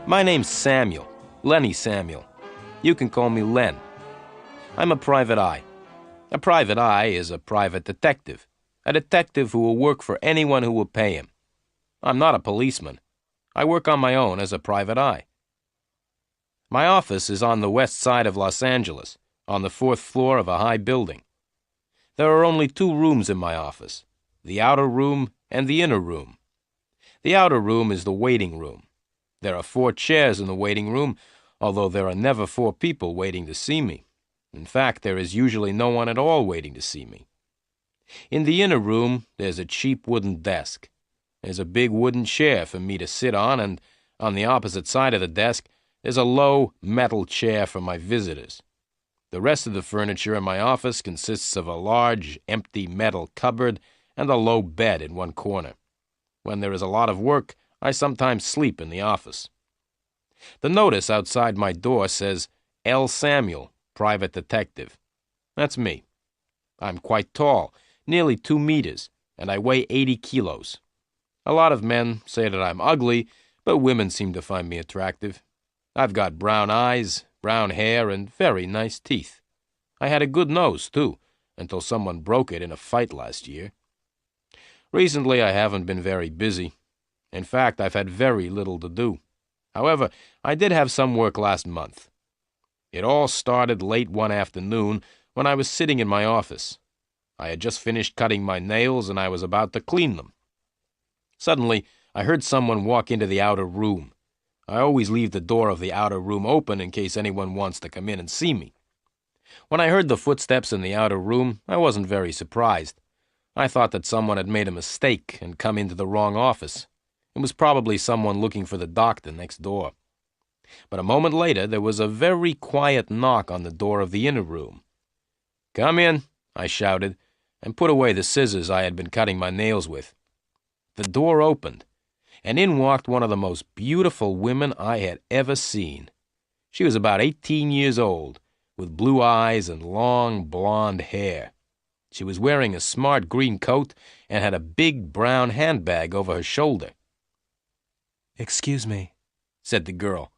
My name's Samuel, Lenny Samuel. You can call me Len. I'm a private eye. A private eye is a private detective. A detective who will work for anyone who will pay him. I'm not a policeman. I work on my own as a private eye. My office is on the west side of Los Angeles, on the 4th floor of a high building. There are only 2 rooms in my office, the outer room and the inner room. The outer room is the waiting room. There are 4 chairs in the waiting room, although there are never 4 people waiting to see me. In fact, there is usually no one at all waiting to see me. In the inner room, there's a cheap wooden desk. There's a big wooden chair for me to sit on, and on the opposite side of the desk, there's a low metal chair for my visitors. The rest of the furniture in my office consists of a large, empty metal cupboard and a low bed in one corner. When there is a lot of work, I sometimes sleep in the office. The notice outside my door says, L. Samuel, Private Detective. That's me. I'm quite tall, nearly 2 meters, and I weigh 80 kilos. A lot of men say that I'm ugly, but women seem to find me attractive. I've got brown eyes, brown hair, and very nice teeth. I had a good nose, too, until someone broke it in a fight last year. Recently, I haven't been very busy. In fact, I've had very little to do. However, I did have some work last month. It all started late one afternoon when I was sitting in my office. I had just finished cutting my nails and I was about to clean them. Suddenly, I heard someone walk into the outer room. I always leave the door of the outer room open in case anyone wants to come in and see me. When I heard the footsteps in the outer room, I wasn't very surprised. I thought that someone had made a mistake and come into the wrong office. It was probably someone looking for the doctor next door. But a moment later, there was a very quiet knock on the door of the inner room. "Come in," I shouted, and put away the scissors I had been cutting my nails with. The door opened, and in walked one of the most beautiful women I had ever seen. She was about 18 years old, with blue eyes and long blonde hair. She was wearing a smart green coat and had a big brown handbag over her shoulder. "Excuse me," said the girl.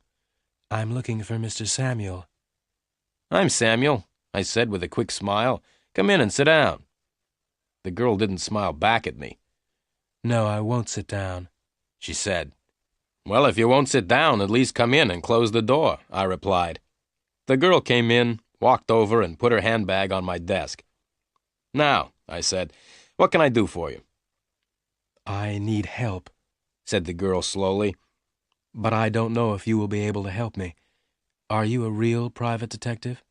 "I'm looking for Mr. Samuel." "I'm Samuel," I said with a quick smile. "Come in and sit down." The girl didn't smile back at me. "No, I won't sit down," she said. "Well, if you won't sit down, at least come in and close the door," I replied. The girl came in, walked over, and put her handbag on my desk. "Now," I said, "what can I do for you?" "I need help," said the girl slowly, "but I don't know if you will be able to help me. Are you a real private detective?"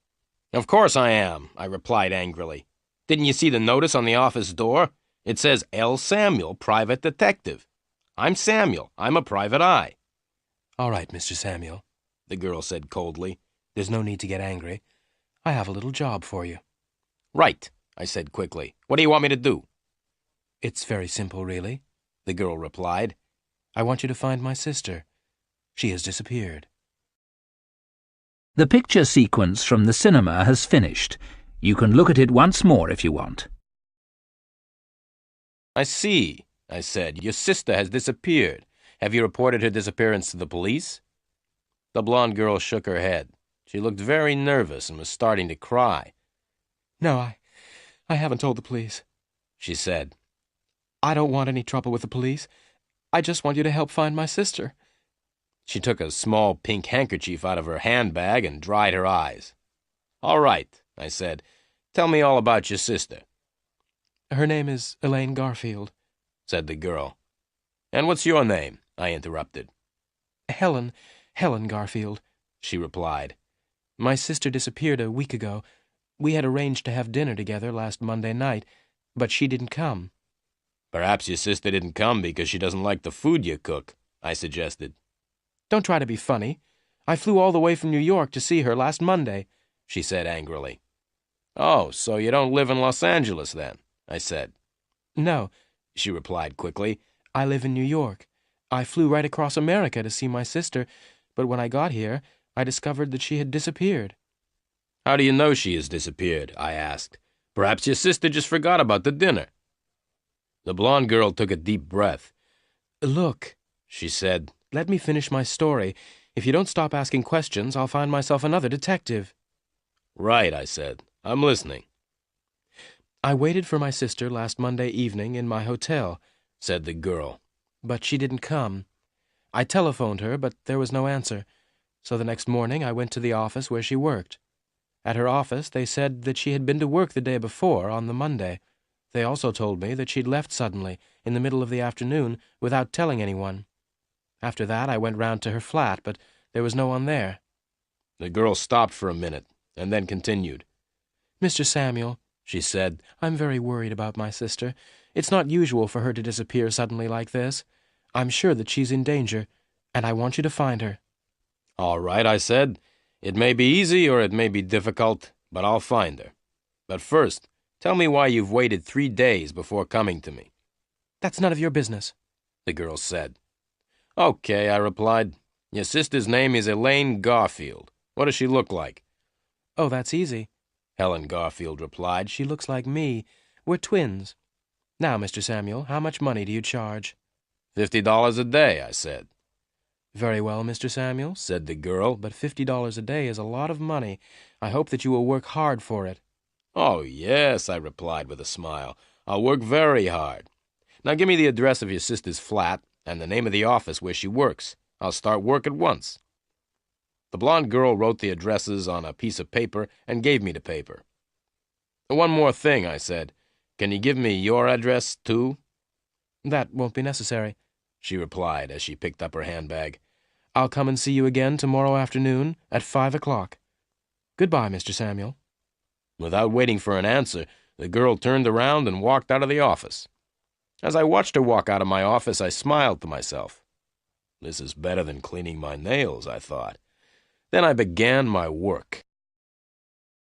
"Of course I am," I replied angrily. "Didn't you see the notice on the office door? It says L. Samuel, Private Detective. I'm Samuel. I'm a private eye." "All right, Mr. Samuel," the girl said coldly. "There's no need to get angry. I have a little job for you." "Right," I said quickly. "What do you want me to do?" "It's very simple, really," the girl replied. "I want you to find my sister. She has disappeared." The picture sequence from the cinema has finished. You can look at it once more if you want. "I see," I said. "Your sister has disappeared. Have you reported her disappearance to the police?" The blonde girl shook her head. She looked very nervous and was starting to cry. "No, I haven't told the police," she said. "I don't want any trouble with the police. I just want you to help find my sister." She took a small pink handkerchief out of her handbag and dried her eyes. "All right," I said. "Tell me all about your sister." "Her name is Elaine Garfield," said the girl. "And what's your name?" I interrupted. Helen Garfield," she replied. "My sister disappeared a week ago. We had arranged to have dinner together last Monday night, but she didn't come." "Perhaps your sister didn't come because she doesn't like the food you cook," I suggested. "Don't try to be funny. I flew all the way from New York to see her last Monday," she said angrily. "Oh, so you don't live in Los Angeles then?" I said. "No," she replied quickly. "I live in New York. I flew right across America to see my sister, but when I got here, I discovered that she had disappeared." "How do you know she has disappeared?" I asked. "Perhaps your sister just forgot about the dinner." The blonde girl took a deep breath. "Look," she said, "let me finish my story. If you don't stop asking questions, I'll find myself another detective. Right, I said. I'm listening. I waited for my sister last Monday evening in my hotel, said the girl. But she didn't come. I telephoned her, but there was no answer. So the next morning I went to the office where she worked. At her office, they said that she had been to work the day before, on the Monday. They also told me that she'd left suddenly, in the middle of the afternoon, without telling anyone. After that, I went round to her flat, but there was no one there. The girl stopped for a minute, and then continued. Mr. Samuel, she said, I'm very worried about my sister. It's not usual for her to disappear suddenly like this. I'm sure that she's in danger, and I want you to find her. All right, I said. It may be easy or it may be difficult, but I'll find her. But first, tell me why you've waited 3 days before coming to me. That's none of your business, the girl said. Okay, I replied. Your sister's name is Elaine Garfield. What does she look like? Oh, that's easy, Helen Garfield replied. She looks like me. We're twins. Now, Mr. Samuel, how much money do you charge? $50 a day, I said. Very well, Mr. Samuel, said the girl, but $50 a day is a lot of money. I hope that you will work hard for it. Oh, yes, I replied with a smile. I'll work very hard. Now give me the address of your sister's flat and the name of the office where she works. I'll start work at once. The blonde girl wrote the addresses on a piece of paper and gave me the paper. One more thing, I said. Can you give me your address, too? That won't be necessary, she replied as she picked up her handbag. I'll come and see you again tomorrow afternoon at 5 o'clock. Goodbye, Mr. Samuel. Without waiting for an answer, the girl turned around and walked out of the office. As I watched her walk out of my office, I smiled to myself. This is better than cleaning my nails, I thought. Then I began my work.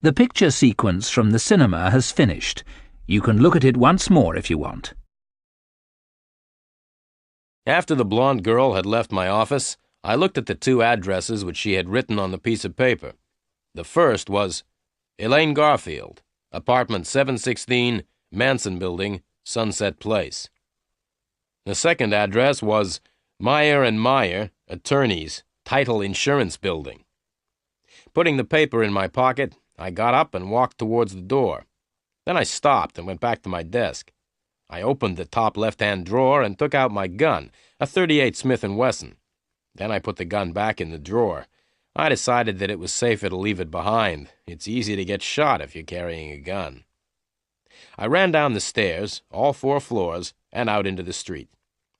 The picture sequence from the cinema has finished. You can look at it once more if you want. After the blonde girl had left my office, I looked at the 2 addresses which she had written on the piece of paper. The first was Elaine Garfield, apartment 716, Manson Building, Sunset Place. The second address was Meyer & Meyer, attorneys, Title Insurance Building. Putting the paper in my pocket, I got up and walked towards the door. Then I stopped and went back to my desk. I opened the top left-hand drawer and took out my gun, a .38 Smith & Wesson. Then I put the gun back in the drawer. I decided that it was safer to leave it behind. It's easy to get shot if you're carrying a gun. I ran down the stairs, all 4 floors, and out into the street.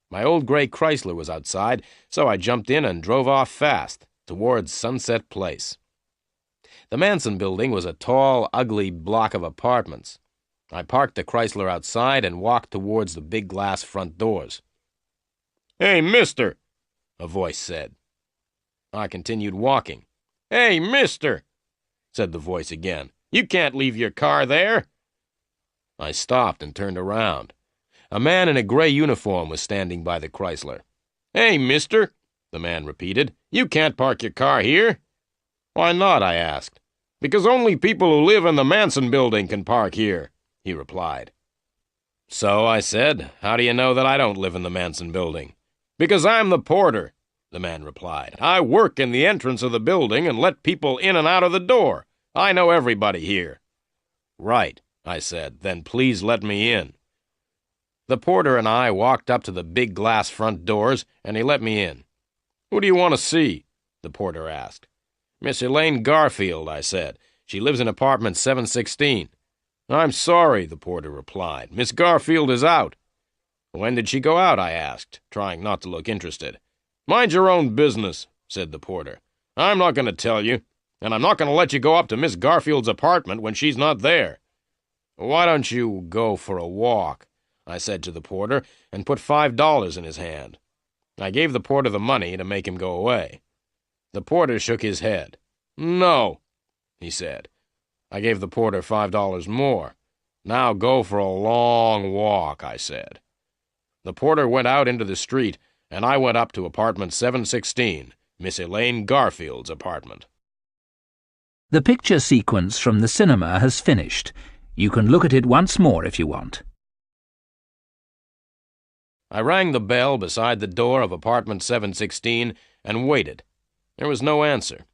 My old gray Chrysler was outside, so I jumped in and drove off fast, towards Sunset Place. The Manson Building was a tall, ugly block of apartments. I parked the Chrysler outside and walked towards the big glass front doors. "Hey, mister," a voice said. I continued walking. "Hey, mister," said the voice again. "You can't leave your car there." I stopped and turned around. A man in a gray uniform was standing by the Chrysler. "Hey, mister," the man repeated. "You can't park your car here." "Why not?" I asked. "Because only people who live in the Manson Building can park here," he replied. "So," I said, "how do you know that I don't live in the Manson Building?" "Because I'm the porter," the man replied. "I work in the entrance of the building and let people in and out of the door. I know everybody here." "Right," I said. "Then please let me in." The porter and I walked up to the big glass front doors, and he let me in. "Who do you want to see?" the porter asked. "Miss Elaine Garfield," I said. "She lives in apartment 716. "I'm sorry," the porter replied. "Miss Garfield is out." "When did she go out?" I asked, trying not to look interested. "Mind your own business," said the porter. "I'm not going to tell you, and I'm not going to let you go up to Miss Garfield's apartment when she's not there." "Why don't you go for a walk?" I said to the porter, and put $5 in his hand. I gave the porter the money to make him go away. The porter shook his head. "No," he said. I gave the porter $5 more. "Now go for a long walk," I said. The porter went out into the street, and I went up to apartment 716, Miss Elaine Garfield's apartment. The picture sequence from the cinema has finished. You can look at it once more if you want. I rang the bell beside the door of apartment 716 and waited. There was no answer.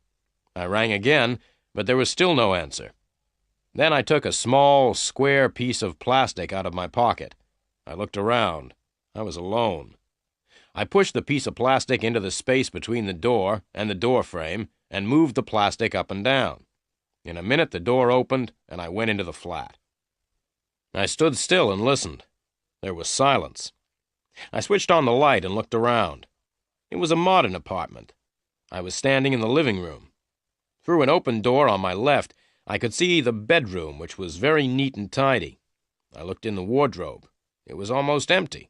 I rang again, but there was still no answer. Then I took a small, square piece of plastic out of my pocket. I looked around. I was alone. I pushed the piece of plastic into the space between the door and the door frame and moved the plastic up and down. In a minute, the door opened, and I went into the flat. I stood still and listened. There was silence. I switched on the light and looked around. It was a modern apartment. I was standing in the living room. Through an open door on my left, I could see the bedroom, which was very neat and tidy. I looked in the wardrobe. It was almost empty.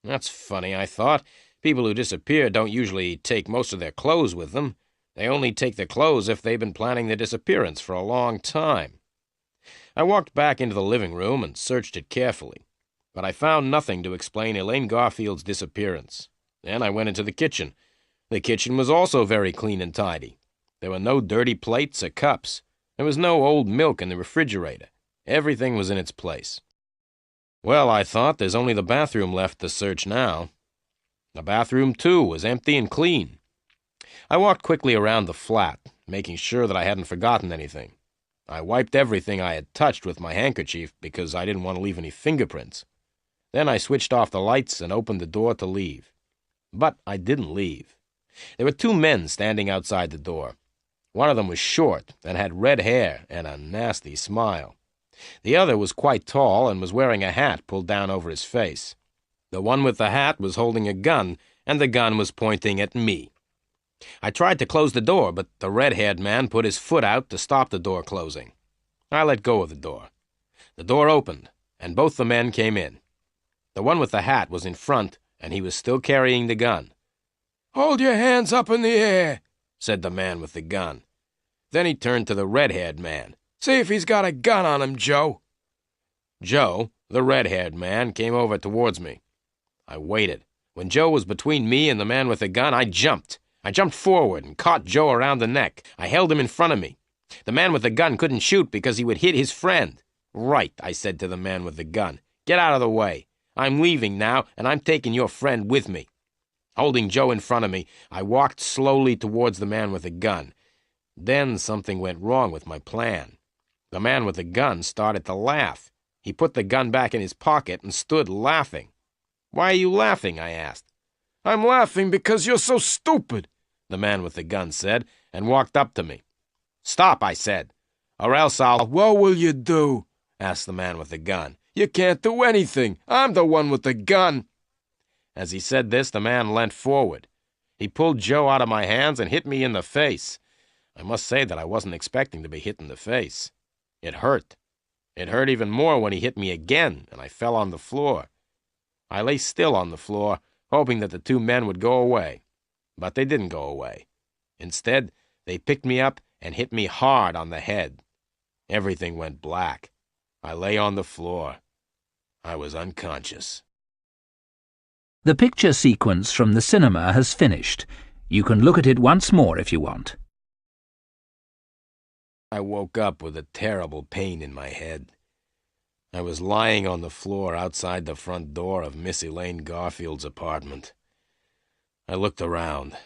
That's funny, I thought. People who disappear don't usually take most of their clothes with them. They only take their clothes if they've been planning their disappearance for a long time. I walked back into the living room and searched it carefully, but I found nothing to explain Elaine Garfield's disappearance. Then I went into the kitchen. The kitchen was also very clean and tidy. There were no dirty plates or cups. There was no old milk in the refrigerator. Everything was in its place. Well, I thought, there's only the bathroom left to search now. The bathroom, too, was empty and clean. I walked quickly around the flat, making sure that I hadn't forgotten anything. I wiped everything I had touched with my handkerchief because I didn't want to leave any fingerprints. Then I switched off the lights and opened the door to leave. But I didn't leave. There were two men standing outside the door. One of them was short and had red hair and a nasty smile. The other was quite tall and was wearing a hat pulled down over his face. The one with the hat was holding a gun, and the gun was pointing at me. I tried to close the door, but the red-haired man put his foot out to stop the door closing. I let go of the door. The door opened, and both the men came in. The one with the hat was in front, and he was still carrying the gun. "Hold your hands up in the air," said the man with the gun. Then he turned to the red-haired man. "See if he's got a gun on him, Joe." Joe, the red-haired man, came over towards me. I waited. When Joe was between me and the man with the gun, I jumped. I jumped forward and caught Joe around the neck. I held him in front of me. The man with the gun couldn't shoot because he would hit his friend. "Right," I said to the man with the gun. "Get out of the way. I'm leaving now, and I'm taking your friend with me." Holding Joe in front of me, I walked slowly towards the man with the gun. Then something went wrong with my plan. The man with the gun started to laugh. He put the gun back in his pocket and stood laughing. "Why are you laughing?" I asked. "I'm laughing because you're so stupid," the man with the gun said, and walked up to me. "Stop," I said, "or else I'll—" "What will you do?" asked the man with the gun. "You can't do anything. I'm the one with the gun." As he said this, the man leant forward. He pulled Joe out of my hands and hit me in the face. I must say that I wasn't expecting to be hit in the face. It hurt. It hurt even more when he hit me again, and I fell on the floor. I lay still on the floor, hoping that the two men would go away. But they didn't go away. Instead, they picked me up and hit me hard on the head. Everything went black. I lay on the floor. I was unconscious. The picture sequence from the cinema has finished. You can look at it once more if you want. I woke up with a terrible pain in my head. I was lying on the floor outside the front door of Miss Elaine Garfield's apartment. I looked around.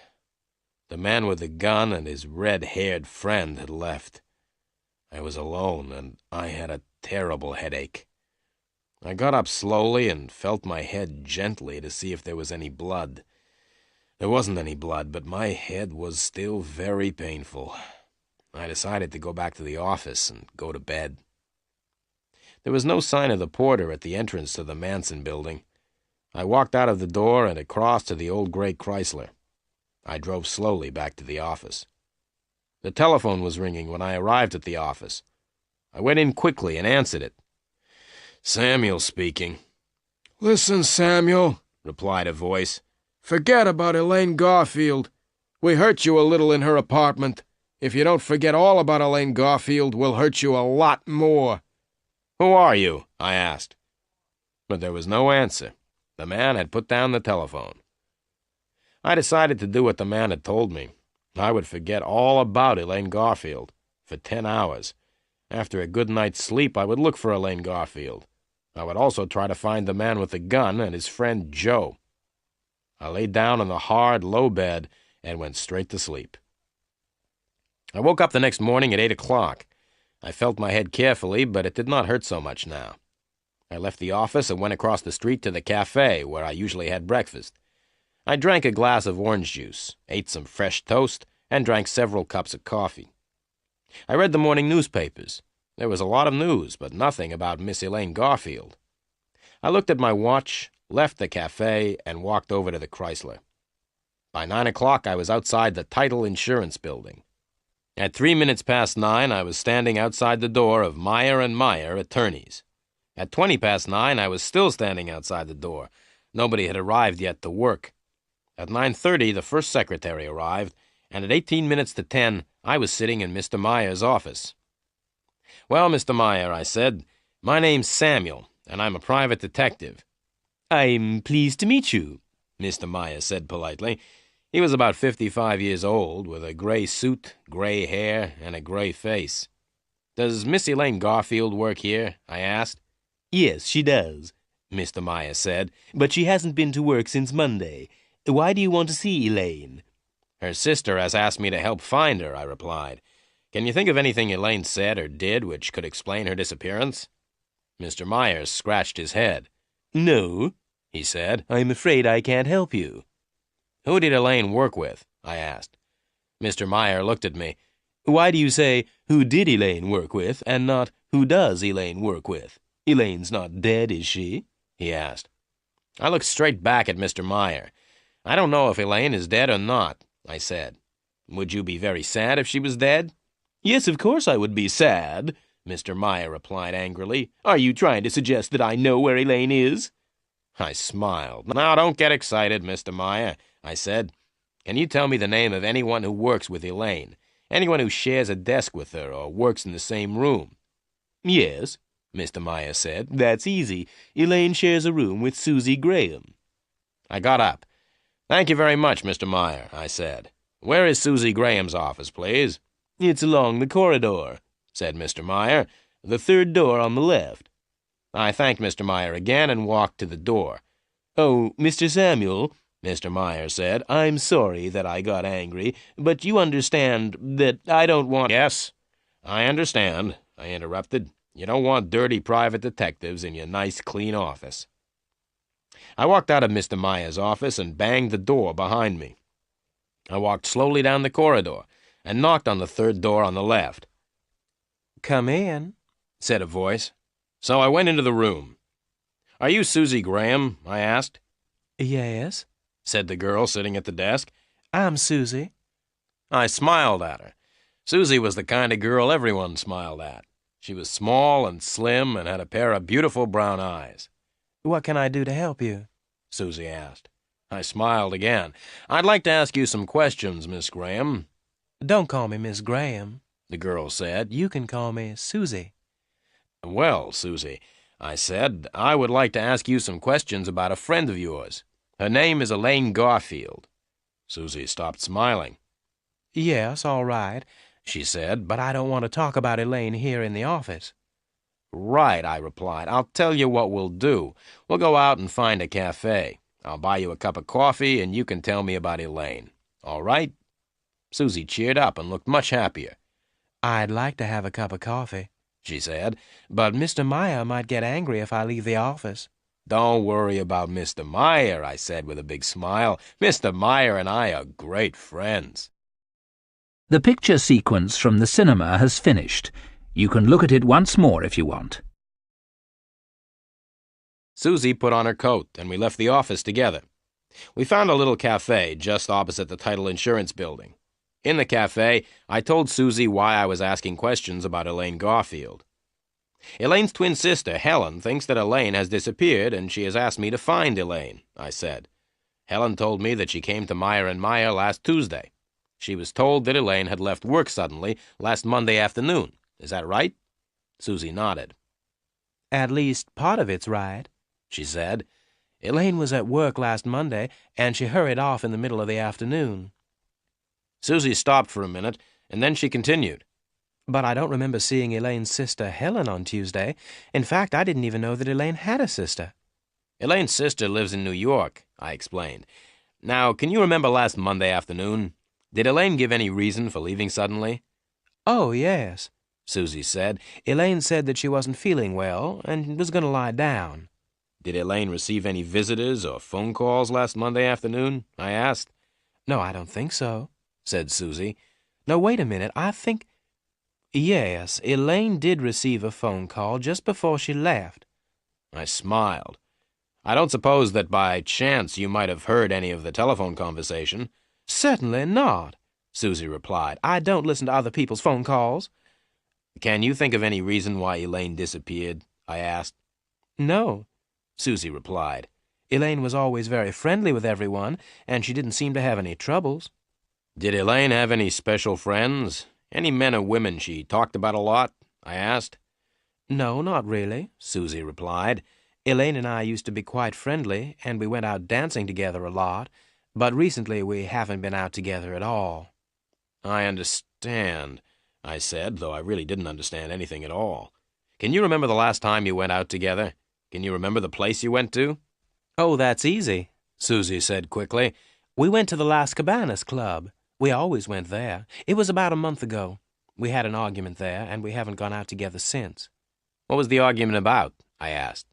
The man with the gun and his red-haired friend had left. I was alone, and I had a terrible headache. I got up slowly and felt my head gently to see if there was any blood. There wasn't any blood, but my head was still very painful. I decided to go back to the office and go to bed. There was no sign of the porter at the entrance to the Manson building. I walked out of the door and across to the old gray Chrysler. I drove slowly back to the office. The telephone was ringing when I arrived at the office. I went in quickly and answered it. "Samuel speaking." "Listen, Samuel," replied a voice. "Forget about Elaine Garfield. We hurt you a little in her apartment. If you don't forget all about Elaine Garfield, we'll hurt you a lot more." "Who are you?" I asked. But there was no answer. The man had put down the telephone. I decided to do what the man had told me. I would forget all about Elaine Garfield for 10 hours. After a good night's sleep, I would look for Elaine Garfield. I would also try to find the man with the gun and his friend Joe. I lay down on the hard, low bed and went straight to sleep. I woke up the next morning at 8 o'clock. I felt my head carefully, but it did not hurt so much now. I left the office and went across the street to the cafe where I usually had breakfast. I drank a glass of orange juice, ate some fresh toast, and drank several cups of coffee. I read the morning newspapers. There was a lot of news, but nothing about Miss Elaine Garfield. I looked at my watch, left the cafe, and walked over to the Chrysler. By 9 o'clock, I was outside the Title Insurance Building. At 3 minutes past 9, I was standing outside the door of Meyer & Meyer, attorneys. At 20 past 9, I was still standing outside the door. Nobody had arrived yet to work. At 9:30, the first secretary arrived, and at 18 minutes to 10, I was sitting in Mr. Meyer's office. "Well, Mr. Meyer," I said, "my name's Samuel, and I'm a private detective." "I'm pleased to meet you," Mr. Meyer said politely. He was about 55 years old, with a gray suit, gray hair, and a gray face. "Does Miss Elaine Garfield work here?" I asked. "Yes, she does," Mr. Meyer said, "but she hasn't been to work since Monday. Why do you want to see Elaine?" "Her sister has asked me to help find her," I replied. "Can you think of anything Elaine said or did which could explain her disappearance?" Mr. Meyer scratched his head. "No," he said, "I'm afraid I can't help you." "Who did Elaine work with?" I asked. Mr. Meyer looked at me. "Why do you say, 'Who did Elaine work with?' and not, 'Who does Elaine work with?' Elaine's not dead, is she?" he asked. I looked straight back at Mr. Meyer. "I don't know if Elaine is dead or not," I said. "Would you be very sad if she was dead?" "Yes, of course I would be sad," Mr. Meyer replied angrily. "Are you trying to suggest that I know where Elaine is?" I smiled. "Now, don't get excited, Mr. Meyer," I said. "Can you tell me the name of anyone who works with Elaine? Anyone who shares a desk with her or works in the same room?" "Yes," Mr. Meyer said. "That's easy. Elaine shares a room with Susie Graham." I got up. "Thank you very much, Mr. Meyer," I said. "Where is Susie Graham's office, please?" "It's along the corridor," said Mr. Meyer. "The third door on the left." I thanked Mr. Meyer again and walked to the door. "Oh, Mr. Samuel," Mr. Meyer said, "I'm sorry that I got angry, but you understand that I don't want—" "Yes, I understand," I interrupted. "You don't want dirty private detectives in your nice, clean office." I walked out of Mr. Meyer's office and banged the door behind me. I walked slowly down the corridor and knocked on the third door on the left. "Come in," said a voice. So I went into the room. "Are you Susie Graham?" I asked. "Yes," said the girl sitting at the desk. "I'm Susie." I smiled at her. Susie was the kind of girl everyone smiled at. She was small and slim and had a pair of beautiful brown eyes. "What can I do to help you?" Susie asked. I smiled again. "I'd like to ask you some questions, Miss Graham." "Don't call me Miss Graham," the girl said. "You can call me Susie." "Well, Susie," I said, "I would like to ask you some questions about a friend of yours. Her name is Elaine Garfield." Susie stopped smiling. "Yes, all right," she said, "but I don't want to talk about Elaine here in the office." "Right," I replied. "I'll tell you what we'll do. We'll go out and find a cafe. I'll buy you a cup of coffee, and you can tell me about Elaine. All right?" Susie cheered up and looked much happier. "I'd like to have a cup of coffee," she said, "but Mr. Meyer might get angry if I leave the office." "Don't worry about Mr. Meyer," I said with a big smile. "Mr. Meyer and I are great friends." The picture sequence from the cinema has finished. You can look at it once more if you want. Susie put on her coat, and we left the office together. We found a little cafe just opposite the Title Insurance Building. In the cafe, I told Susie why I was asking questions about Elaine Garfield. "Elaine's twin sister, Helen, thinks that Elaine has disappeared, and she has asked me to find Elaine," I said. "Helen told me that she came to Meyer & Meyer last Tuesday. She was told that Elaine had left work suddenly last Monday afternoon. Is that right?" Susie nodded. "At least part of it's right," she said. "Elaine was at work last Monday, and she hurried off in the middle of the afternoon." Susie stopped for a minute, and then she continued. "But I don't remember seeing Elaine's sister Helen on Tuesday. In fact, I didn't even know that Elaine had a sister." "Elaine's sister lives in New York," I explained. Now, can you remember last Monday afternoon? Did Elaine give any reason for leaving suddenly? Oh, yes, Susie said. Elaine said that she wasn't feeling well and was going to lie down. Did Elaine receive any visitors or phone calls last Monday afternoon? I asked. No, I don't think so, said Susie. No, wait a minute. I think... Yes, Elaine did receive a phone call just before she left. I smiled. I don't suppose that by chance you might have heard any of the telephone conversation. Certainly not, Susie replied. I don't listen to other people's phone calls. Can you think of any reason why Elaine disappeared? I asked. No, Susie replied. Elaine was always very friendly with everyone, and she didn't seem to have any troubles. Did Elaine have any special friends? Any men or women she talked about a lot? I asked. No, not really, Susie replied. Elaine and I used to be quite friendly, and we went out dancing together a lot, but recently we haven't been out together at all. I understand, I said, though I really didn't understand anything at all. Can you remember the last time you went out together? Can you remember the place you went to? Oh, that's easy, Susie said quickly. We went to the Las Cabanas Club. We always went there. It was about a month ago. We had an argument there, and we haven't gone out together since. What was the argument about? I asked.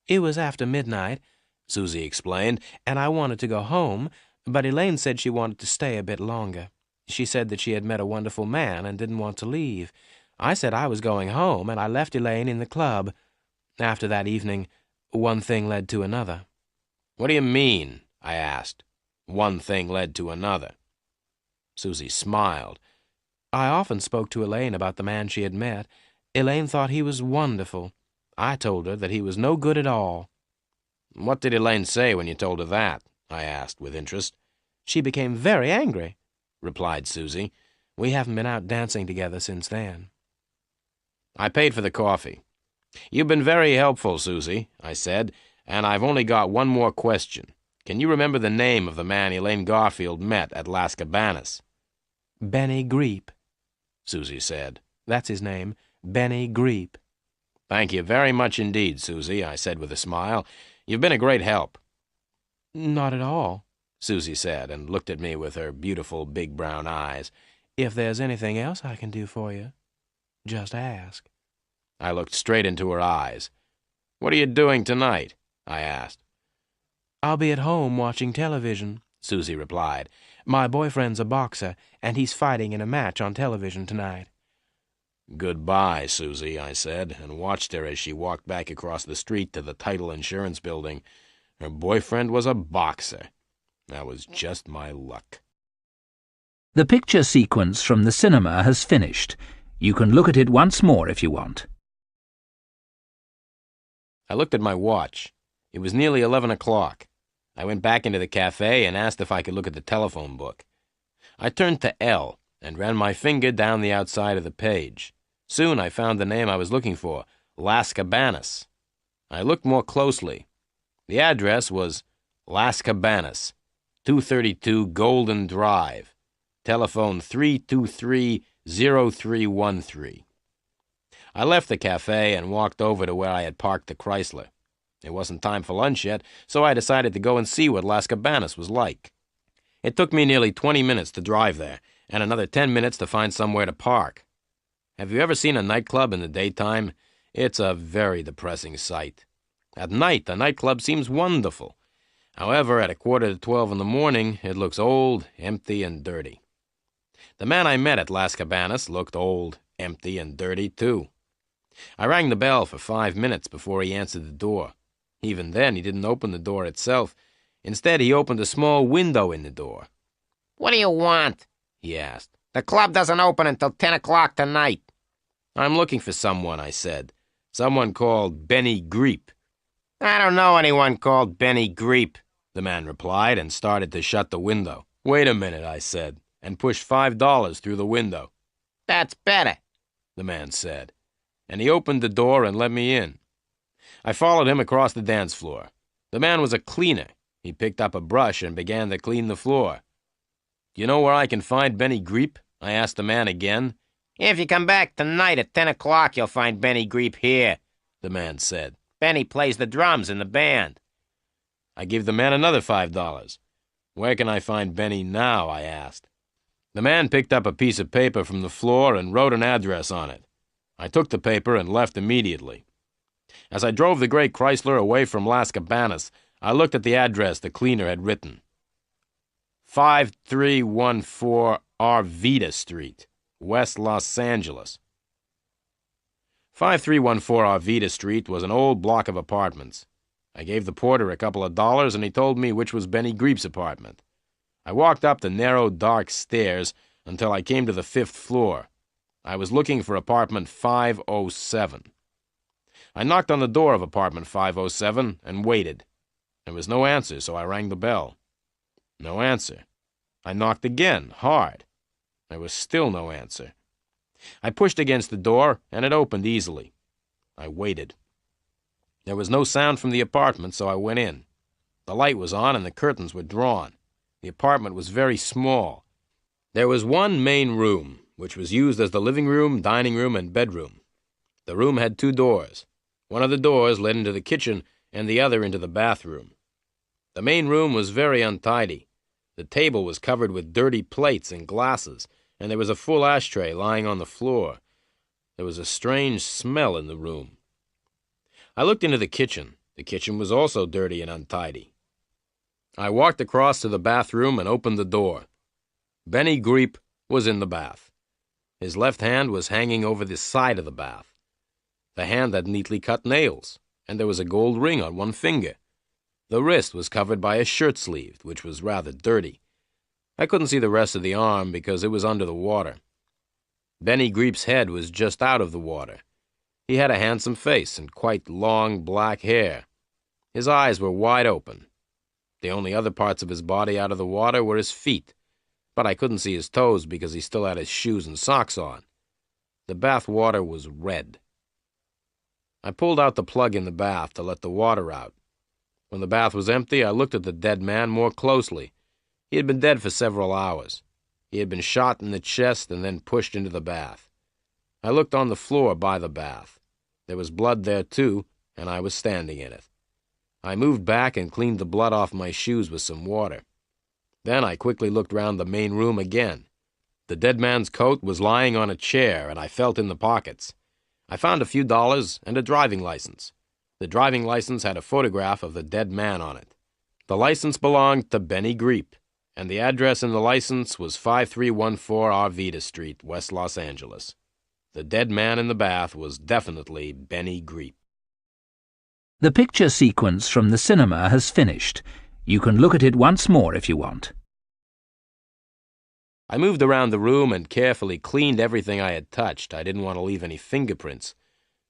It was after midnight, Susie explained, and I wanted to go home, but Elaine said she wanted to stay a bit longer. She said that she had met a wonderful man and didn't want to leave. I said I was going home, and I left Elaine in the club. After that evening, one thing led to another. What do you mean? I asked. One thing led to another. Susie smiled. I often spoke to Elaine about the man she had met. Elaine thought he was wonderful. I told her that he was no good at all. What did Elaine say when you told her that? I asked with interest. She became very angry, replied Susie. We haven't been out dancing together since then. I paid for the coffee. You've been very helpful, Susie, I said, and I've only got one more question. Can you remember the name of the man Elaine Garfield met at Las Cabanas? Benny Greep, Susie said. That's his name, Benny Greep. Thank you very much indeed, Susie, I said with a smile. You've been a great help. Not at all, Susie said, and looked at me with her beautiful big brown eyes. If there's anything else I can do for you, just ask. I looked straight into her eyes. What are you doing tonight? I asked. I'll be at home watching television, Susie replied. My boyfriend's a boxer, and he's fighting in a match on television tonight. Goodbye, Susie, I said, and watched her as she walked back across the street to the title insurance building. Her boyfriend was a boxer. That was just my luck. The picture sequence from the cinema has finished. You can look at it once more if you want. I looked at my watch. It was nearly 11 o'clock. I went back into the cafe and asked if I could look at the telephone book. I turned to L and ran my finger down the outside of the page. Soon I found the name I was looking for, Las Cabanas. I looked more closely. The address was Las Cabanas, 232 Golden Drive, telephone 323-0313. I left the cafe and walked over to where I had parked the Chrysler. It wasn't time for lunch yet, so I decided to go and see what Las Cabanas was like. It took me nearly 20 minutes to drive there, and another 10 minutes to find somewhere to park. Have you ever seen a nightclub in the daytime? It's a very depressing sight. At night, the nightclub seems wonderful. However, at 11:45 in the morning, it looks old, empty, and dirty. The man I met at Las Cabanas looked old, empty, and dirty, too. I rang the bell for 5 minutes before he answered the door. Even then, he didn't open the door itself. Instead, he opened a small window in the door. "What do you want?" he asked. "The club doesn't open until 10 o'clock tonight." I'm looking for someone, I said. Someone called Benny Greep. "I don't know anyone called Benny Greep," the man replied and started to shut the window. Wait a minute, I said, and pushed $5 through the window. "That's better," the man said, and he opened the door and let me in. I followed him across the dance floor. The man was a cleaner. He picked up a brush and began to clean the floor. "Do you know where I can find Benny Greep?" I asked the man again. "If you come back tonight at 10 o'clock, you'll find Benny Greep here," the man said. "Benny plays the drums in the band." I gave the man another $5. Where can I find Benny now? I asked. The man picked up a piece of paper from the floor and wrote an address on it. I took the paper and left immediately. As I drove the gray Chrysler away from Las Cabanas, I looked at the address the cleaner had written. 5314 Arvida Street, West Los Angeles. 5314 Arvida Street was an old block of apartments. I gave the porter a couple of dollars and he told me which was Benny Greep's apartment. I walked up the narrow, dark stairs until I came to the 5th floor. I was looking for apartment 507. I knocked on the door of apartment 507 and waited. There was no answer, so I rang the bell. No answer. I knocked again, hard. There was still no answer. I pushed against the door, and it opened easily. I waited. There was no sound from the apartment, so I went in. The light was on and the curtains were drawn. The apartment was very small. There was one main room, which was used as the living room, dining room, and bedroom. The room had 2 doors. One of the doors led into the kitchen, and the other into the bathroom. The main room was very untidy. The table was covered with dirty plates and glasses, and there was a full ashtray lying on the floor. There was a strange smell in the room. I looked into the kitchen. The kitchen was also dirty and untidy. I walked across to the bathroom and opened the door. Benny Greep was in the bath. His left hand was hanging over the side of the bath. The hand had neatly cut nails, and there was a gold ring on one finger. The wrist was covered by a shirt sleeve, which was rather dirty. I couldn't see the rest of the arm because it was under the water. Benny Greep's head was just out of the water. He had a handsome face and quite long black hair. His eyes were wide open. The only other parts of his body out of the water were his feet, but I couldn't see his toes because he still had his shoes and socks on. The bath water was red. I pulled out the plug in the bath to let the water out. When the bath was empty, I looked at the dead man more closely. He had been dead for several hours. He had been shot in the chest and then pushed into the bath. I looked on the floor by the bath. There was blood there, too, and I was standing in it. I moved back and cleaned the blood off my shoes with some water. Then I quickly looked round the main room again. The dead man's coat was lying on a chair, and I felt in the pockets. I found a few dollars and a driving license. The driving license had a photograph of the dead man on it. The license belonged to Benny Greep, and the address in the license was 5314 Arvida Street, West Los Angeles. The dead man in the bath was definitely Benny Greep. The picture sequence from the cinema has finished. You can look at it once more if you want. I moved around the room and carefully cleaned everything I had touched. I didn't want to leave any fingerprints.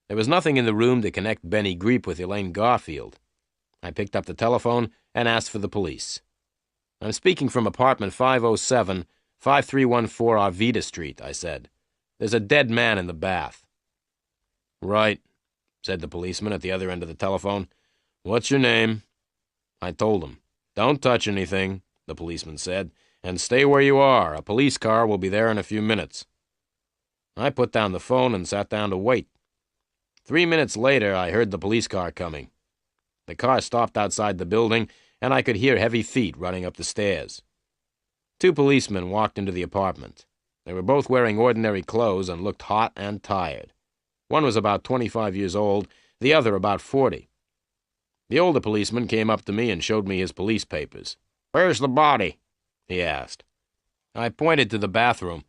There was nothing in the room to connect Benny Greep with Elaine Garfield. I picked up the telephone and asked for the police. I'm speaking from apartment 507, 5314 Arvida Street, I said. There's a dead man in the bath. Right, said the policeman at the other end of the telephone. What's your name? I told him. Don't touch anything, the policeman said, and stay where you are. A police car will be there in a few minutes. I put down the phone and sat down to wait. 3 minutes later, I heard the police car coming. The car stopped outside the building, and I could hear heavy feet running up the stairs. 2 policemen walked into the apartment. They were both wearing ordinary clothes and looked hot and tired. One was about 25 years old, the other about 40. The older policeman came up to me and showed me his police papers. "Where's the body?" he asked. I pointed to the bathroom.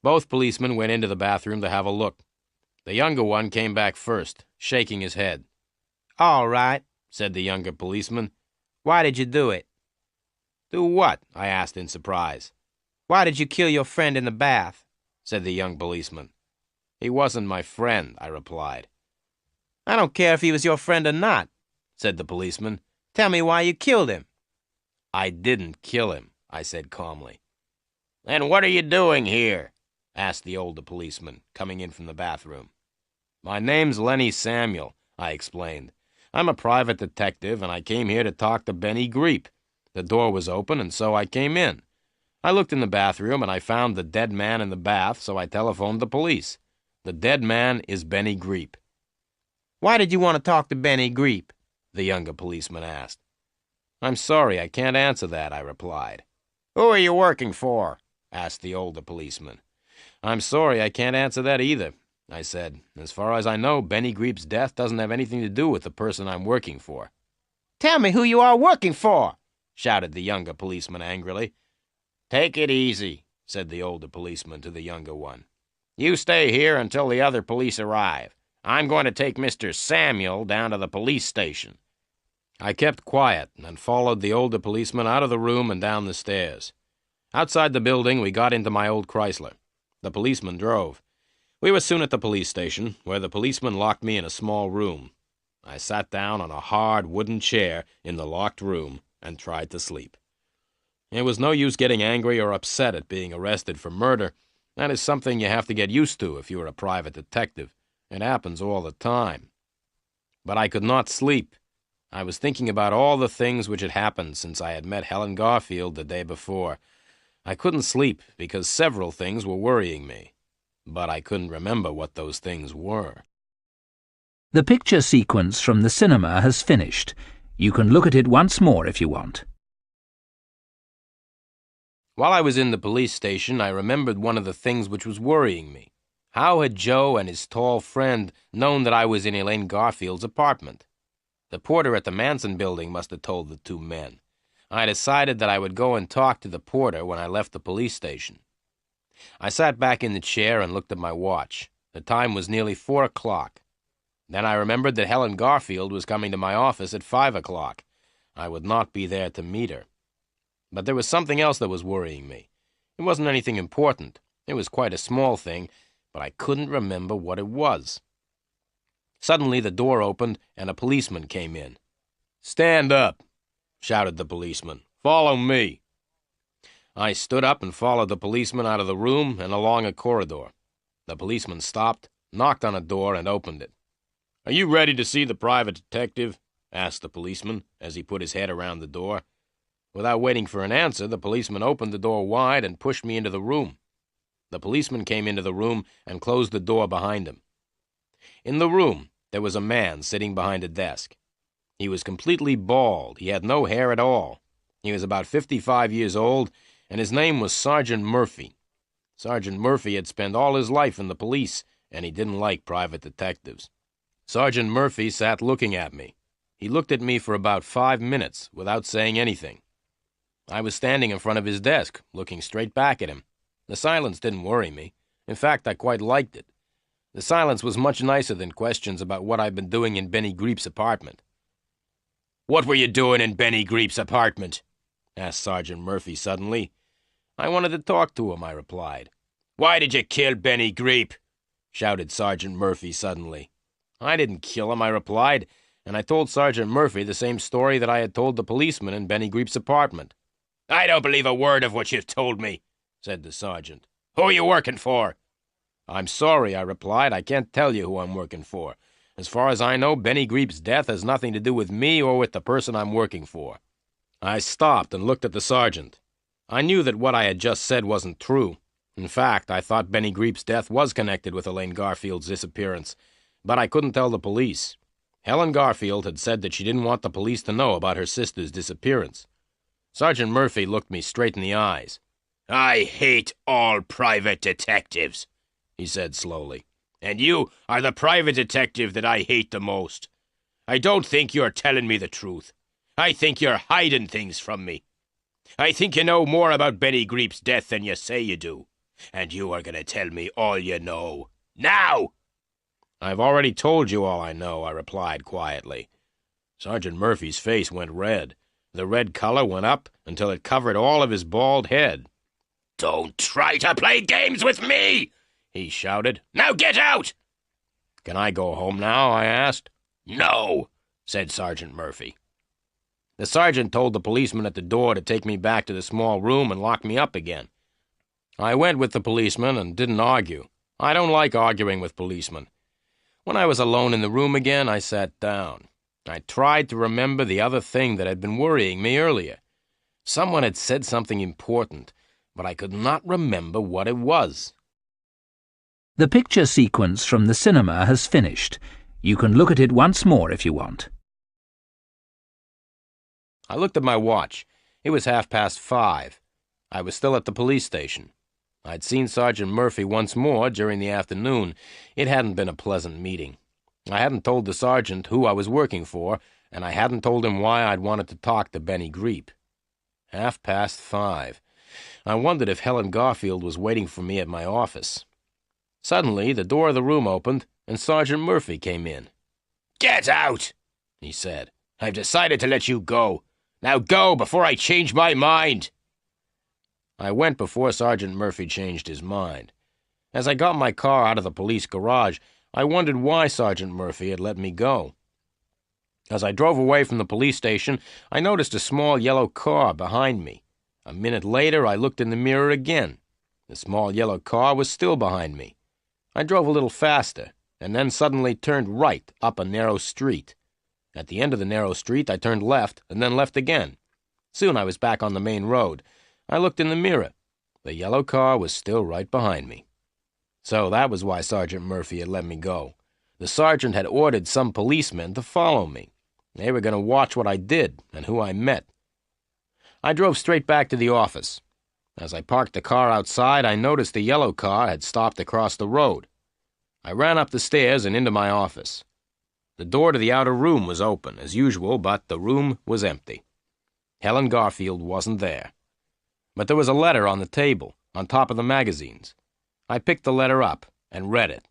Both policemen went into the bathroom to have a look. The younger one came back first, shaking his head. All right, said the younger policeman. Why did you do it? Do what? I asked in surprise. Why did you kill your friend in the bath? Said the young policeman. He wasn't my friend, I replied. I don't care if he was your friend or not, said the policeman. Tell me why you killed him. I didn't kill him, I said calmly. Then what are you doing here? Asked the older policeman, coming in from the bathroom. My name's Lenny Samuel, I explained. I'm a private detective, and I came here to talk to Benny Greep. The door was open, and so I came in. I looked in the bathroom, and I found the dead man in the bath, so I telephoned the police. The dead man is Benny Greep. Why did you want to talk to Benny Greep? The younger policeman asked. I'm sorry, I can't answer that, I replied. Who are you working for? Asked the older policeman. I'm sorry, I can't answer that either, I said. As far as I know, Benny Greep's death doesn't have anything to do with the person I'm working for. Tell me who you are working for, shouted the younger policeman angrily. Take it easy, said the older policeman to the younger one. You stay here until the other police arrive. I'm going to take Mr. Samuel down to the police station. I kept quiet and followed the older policeman out of the room and down the stairs. Outside the building, we got into my old Chrysler. The policeman drove. We were soon at the police station, where the policeman locked me in a small room. I sat down on a hard wooden chair in the locked room and tried to sleep. It was no use getting angry or upset at being arrested for murder. That is something you have to get used to if you are a private detective. It happens all the time. But I could not sleep. I was thinking about all the things which had happened since I had met Helen Garfield the day before. I couldn't sleep because several things were worrying me, but I couldn't remember what those things were. The picture sequence from the cinema has finished. You can look at it once more if you want. While I was in the police station, I remembered one of the things which was worrying me. How had Joe and his tall friend known that I was in Elaine Garfield's apartment? The porter at the Manson building must have told the two men. I decided that I would go and talk to the porter when I left the police station. I sat back in the chair and looked at my watch. The time was nearly 4 o'clock. Then I remembered that Helen Garfield was coming to my office at 5 o'clock. I would not be there to meet her. But there was something else that was worrying me. It wasn't anything important. It was quite a small thing, but I couldn't remember what it was. Suddenly the door opened and a policeman came in. "Stand up," shouted the policeman. "Follow me." I stood up and followed the policeman out of the room and along a corridor. The policeman stopped, knocked on a door, and opened it. "Are you ready to see the private detective?" asked the policeman as he put his head around the door. Without waiting for an answer, the policeman opened the door wide and pushed me into the room. The policeman came into the room and closed the door behind him. In the room, there was a man sitting behind a desk. He was completely bald. He had no hair at all. He was about 55 years old, and his name was Sergeant Murphy. Sergeant Murphy had spent all his life in the police, and he didn't like private detectives. Sergeant Murphy sat looking at me. He looked at me for about 5 minutes without saying anything. I was standing in front of his desk, looking straight back at him. The silence didn't worry me. In fact, I quite liked it. The silence was much nicer than questions about what I'd been doing in Benny Greep's apartment. "What were you doing in Benny Greep's apartment?" asked Sergeant Murphy suddenly. "I wanted to talk to him," I replied. "Why did you kill Benny Greep?" shouted Sergeant Murphy suddenly. "I didn't kill him," I replied, and I told Sergeant Murphy the same story that I had told the policeman in Benny Greep's apartment. "I don't believe a word of what you've told me," said the sergeant. "Who are you working for?" "I'm sorry," I replied. "I can't tell you who I'm working for. As far as I know, Benny Greep's death has nothing to do with me or with the person I'm working for." I stopped and looked at the sergeant. I knew that what I had just said wasn't true. In fact, I thought Benny Greep's death was connected with Elaine Garfield's disappearance, but I couldn't tell the police. Helen Garfield had said that she didn't want the police to know about her sister's disappearance. Sergeant Murphy looked me straight in the eyes. "I hate all private detectives," he said slowly. "And you are the private detective that I hate the most. I don't think you're telling me the truth. I think you're hiding things from me. I think you know more about Benny Greep's death than you say you do. And you are going to tell me all you know. Now!" "I've already told you all I know," I replied quietly. Sergeant Murphy's face went red. The red color went up until it covered all of his bald head. "Don't try to play games with me!" he shouted. "Now get out!" "Can I go home now?" I asked. "No," said Sergeant Murphy. The sergeant told the policeman at the door to take me back to the small room and lock me up again. I went with the policeman and didn't argue. I don't like arguing with policemen. When I was alone in the room again, I sat down. I tried to remember the other thing that had been worrying me earlier. Someone had said something important, but I could not remember what it was. The picture sequence from the cinema has finished. You can look at it once more if you want. I looked at my watch. It was 5:30. I was still at the police station. I'd seen Sergeant Murphy once more during the afternoon. It hadn't been a pleasant meeting. I hadn't told the sergeant who I was working for, and I hadn't told him why I'd wanted to talk to Benny Greep. 5:30. I wondered if Helen Garfield was waiting for me at my office. Suddenly, the door of the room opened, and Sergeant Murphy came in. "Get out," he said. "I've decided to let you go. Now go before I change my mind." I went before Sergeant Murphy changed his mind. As I got my car out of the police garage, I wondered why Sergeant Murphy had let me go. As I drove away from the police station, I noticed a small yellow car behind me. A minute later, I looked in the mirror again. The small yellow car was still behind me. I drove a little faster, and then suddenly turned right up a narrow street. At the end of the narrow street, I turned left, and then left again. Soon I was back on the main road. I looked in the mirror. The yellow car was still right behind me. So that was why Sergeant Murphy had let me go. The sergeant had ordered some policemen to follow me. They were going to watch what I did and who I met. I drove straight back to the office. As I parked the car outside, I noticed the yellow car had stopped across the road. I ran up the stairs and into my office. The door to the outer room was open, as usual, but the room was empty. Helen Garfield wasn't there. But there was a letter on the table, on top of the magazines. I picked the letter up and read it.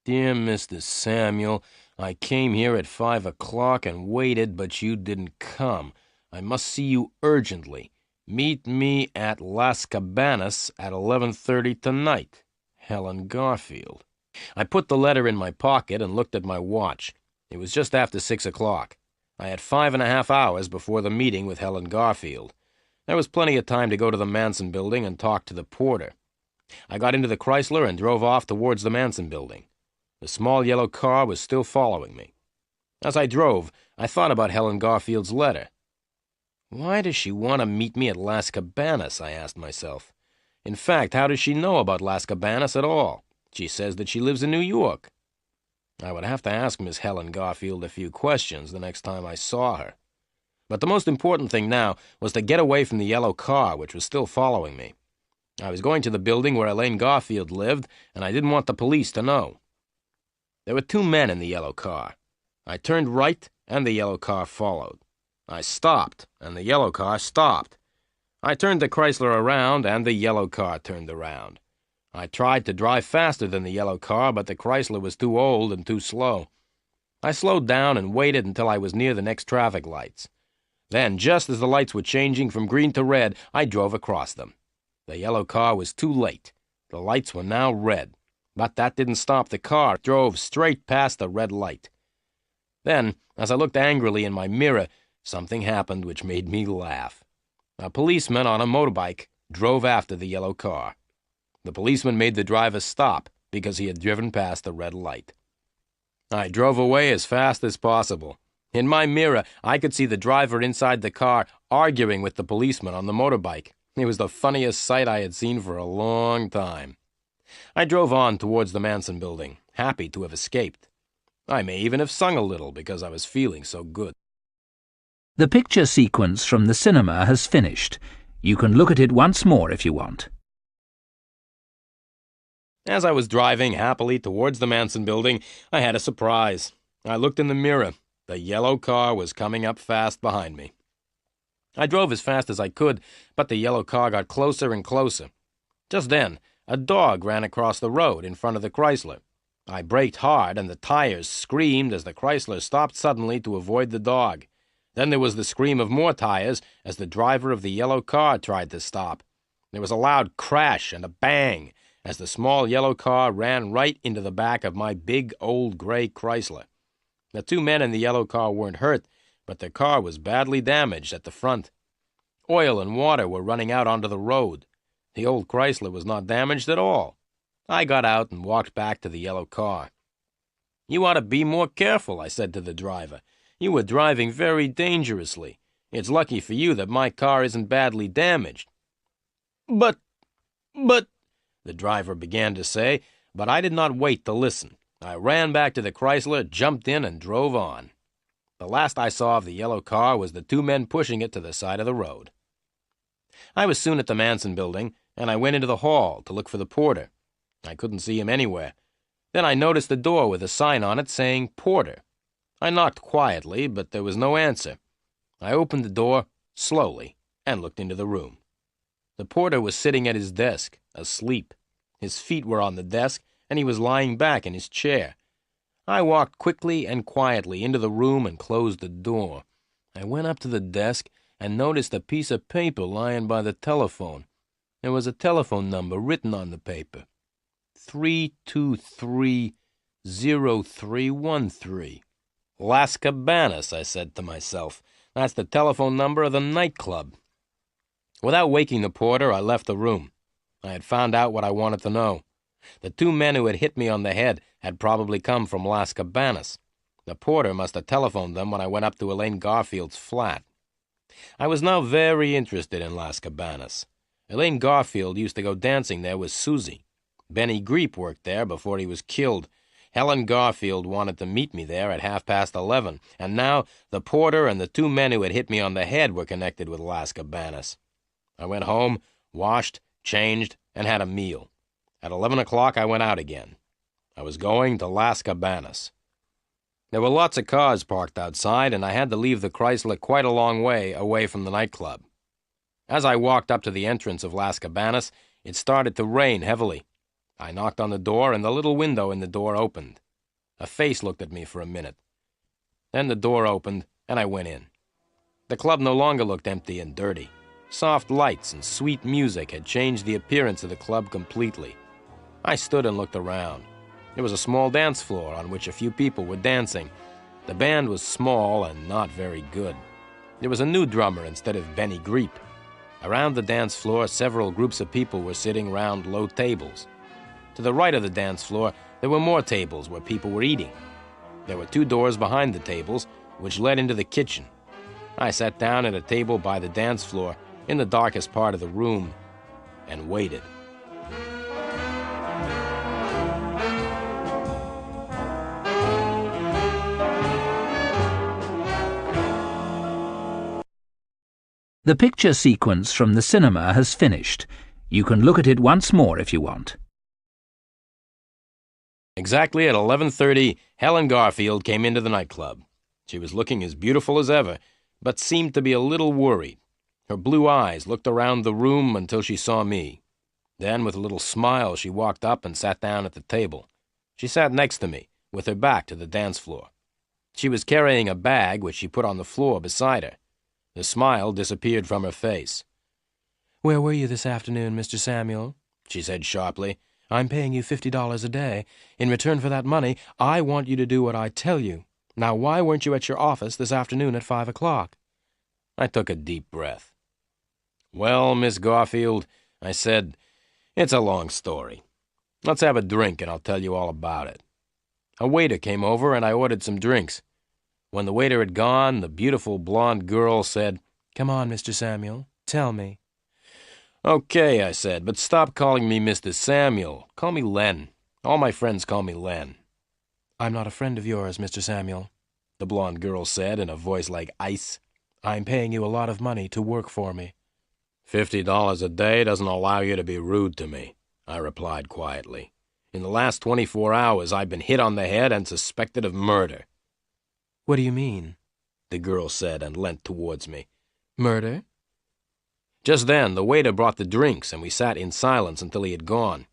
"Dear Mr. Samuel, I came here at 5 o'clock and waited, but you didn't come. I must see you urgently. Meet me at Las Cabanas at 11:30 tonight. Helen Garfield." I put the letter in my pocket and looked at my watch. It was just after 6 o'clock. I had 5.5 hours before the meeting with Helen Garfield. There was plenty of time to go to the Manson building and talk to the porter. I got into the Chrysler and drove off towards the Manson building. The small yellow car was still following me. As I drove, I thought about Helen Garfield's letter. Why does she want to meet me at Las Cabanas, I asked myself. In fact, how does she know about Las Cabanas at all? She says that she lives in New York. I would have to ask Miss Helen Garfield a few questions the next time I saw her. But the most important thing now was to get away from the yellow car, which was still following me. I was going to the building where Elaine Garfield lived, and I didn't want the police to know. There were 2 men in the yellow car. I turned right, and the yellow car followed. I stopped, and the yellow car stopped. I turned the Chrysler around, and the yellow car turned around. I tried to drive faster than the yellow car, but the Chrysler was too old and too slow. I slowed down and waited until I was near the next traffic lights. Then, just as the lights were changing from green to red, I drove across them. The yellow car was too late. The lights were now red. But that didn't stop the car. It drove straight past the red light. Then, as I looked angrily in my mirror, something happened which made me laugh. A policeman on a motorbike drove after the yellow car. The policeman made the driver stop because he had driven past the red light. I drove away as fast as possible. In my mirror, I could see the driver inside the car arguing with the policeman on the motorbike. It was the funniest sight I had seen for a long time. I drove on towards the Manson building, happy to have escaped. I may even have sung a little because I was feeling so good. The picture sequence from the cinema has finished. You can look at it once more if you want. As I was driving happily towards the Manson building, I had a surprise. I looked in the mirror. The yellow car was coming up fast behind me. I drove as fast as I could, but the yellow car got closer and closer. Just then, a dog ran across the road in front of the Chrysler. I braked hard, and the tires screamed as the Chrysler stopped suddenly to avoid the dog. Then there was the scream of more tires as the driver of the yellow car tried to stop. There was a loud crash and a bang as the small yellow car ran right into the back of my big old gray Chrysler. The 2 men in the yellow car weren't hurt, but their car was badly damaged at the front. Oil and water were running out onto the road. The old Chrysler was not damaged at all. I got out and walked back to the yellow car. "You ought to be more careful," I said to the driver. "You were driving very dangerously. It's lucky for you that my car isn't badly damaged." But, the driver began to say, but I did not wait to listen. I ran back to the Chrysler, jumped in, and drove on. The last I saw of the yellow car was the two men pushing it to the side of the road. I was soon at the Manson building, and I went into the hall to look for the porter. I couldn't see him anywhere. Then I noticed the door with a sign on it saying porter. I knocked quietly, but there was no answer. I opened the door slowly and looked into the room. The porter was sitting at his desk, asleep. His feet were on the desk, and he was lying back in his chair. I walked quickly and quietly into the room and closed the door. I went up to the desk and noticed a piece of paper lying by the telephone. There was a telephone number written on the paper. 323-0313. Las Cabanas, I said to myself. That's the telephone number of the nightclub. Without waking the porter, I left the room. I had found out what I wanted to know. The two men who had hit me on the head had probably come from Las Cabanas. The porter must have telephoned them when I went up to Elaine Garfield's flat. I was now very interested in Las Cabanas. Elaine Garfield used to go dancing there with Susie. Benny Greep worked there before he was killed. Helen Garfield wanted to meet me there at 11:30, and now the porter and the two men who had hit me on the head were connected with Las Cabanas. I went home, washed, changed, and had a meal. At 11 o'clock, I went out again. I was going to Las Cabanas. There were lots of cars parked outside, and I had to leave the Chrysler quite a long way away from the nightclub. As I walked up to the entrance of Las Cabanas, it started to rain heavily. I knocked on the door, and the little window in the door opened. A face looked at me for a minute. Then the door opened, and I went in. The club no longer looked empty and dirty. Soft lights and sweet music had changed the appearance of the club completely. I stood and looked around. There was a small dance floor on which a few people were dancing. The band was small and not very good. There was a new drummer instead of Benny Greep. Around the dance floor, several groups of people were sitting round low tables. To the right of the dance floor, there were more tables where people were eating. There were two doors behind the tables, which led into the kitchen. I sat down at a table by the dance floor, in the darkest part of the room, and waited. The picture sequence from the cinema has finished. You can look at it once more if you want. Exactly at 11:30, Helen Garfield came into the nightclub. She was looking as beautiful as ever, but seemed to be a little worried. Her blue eyes looked around the room until she saw me. Then, with a little smile, she walked up and sat down at the table. She sat next to me, with her back to the dance floor. She was carrying a bag which she put on the floor beside her. The smile disappeared from her face. "Where were you this afternoon, Mr. Samuel?" she said sharply. "I'm paying you $50 a day. In return for that money, I want you to do what I tell you. Now, why weren't you at your office this afternoon at 5 o'clock? I took a deep breath. "Well, Miss Garfield," I said, "it's a long story. Let's have a drink and I'll tell you all about it." A waiter came over and I ordered some drinks. When the waiter had gone, the beautiful blonde girl said, "Come on, Mr. Samuel, tell me." "Okay," I said, "but stop calling me Mr. Samuel. Call me Len. All my friends call me Len." "I'm not a friend of yours, Mr. Samuel," the blonde girl said in a voice like ice. "I'm paying you a lot of money to work for me." $50 a day doesn't allow you to be rude to me," I replied quietly. "In the last 24 hours, I've been hit on the head and suspected of murder." "What do you mean?" the girl said and leant towards me. "Murder?" Just then, the waiter brought the drinks, and we sat in silence until he had gone.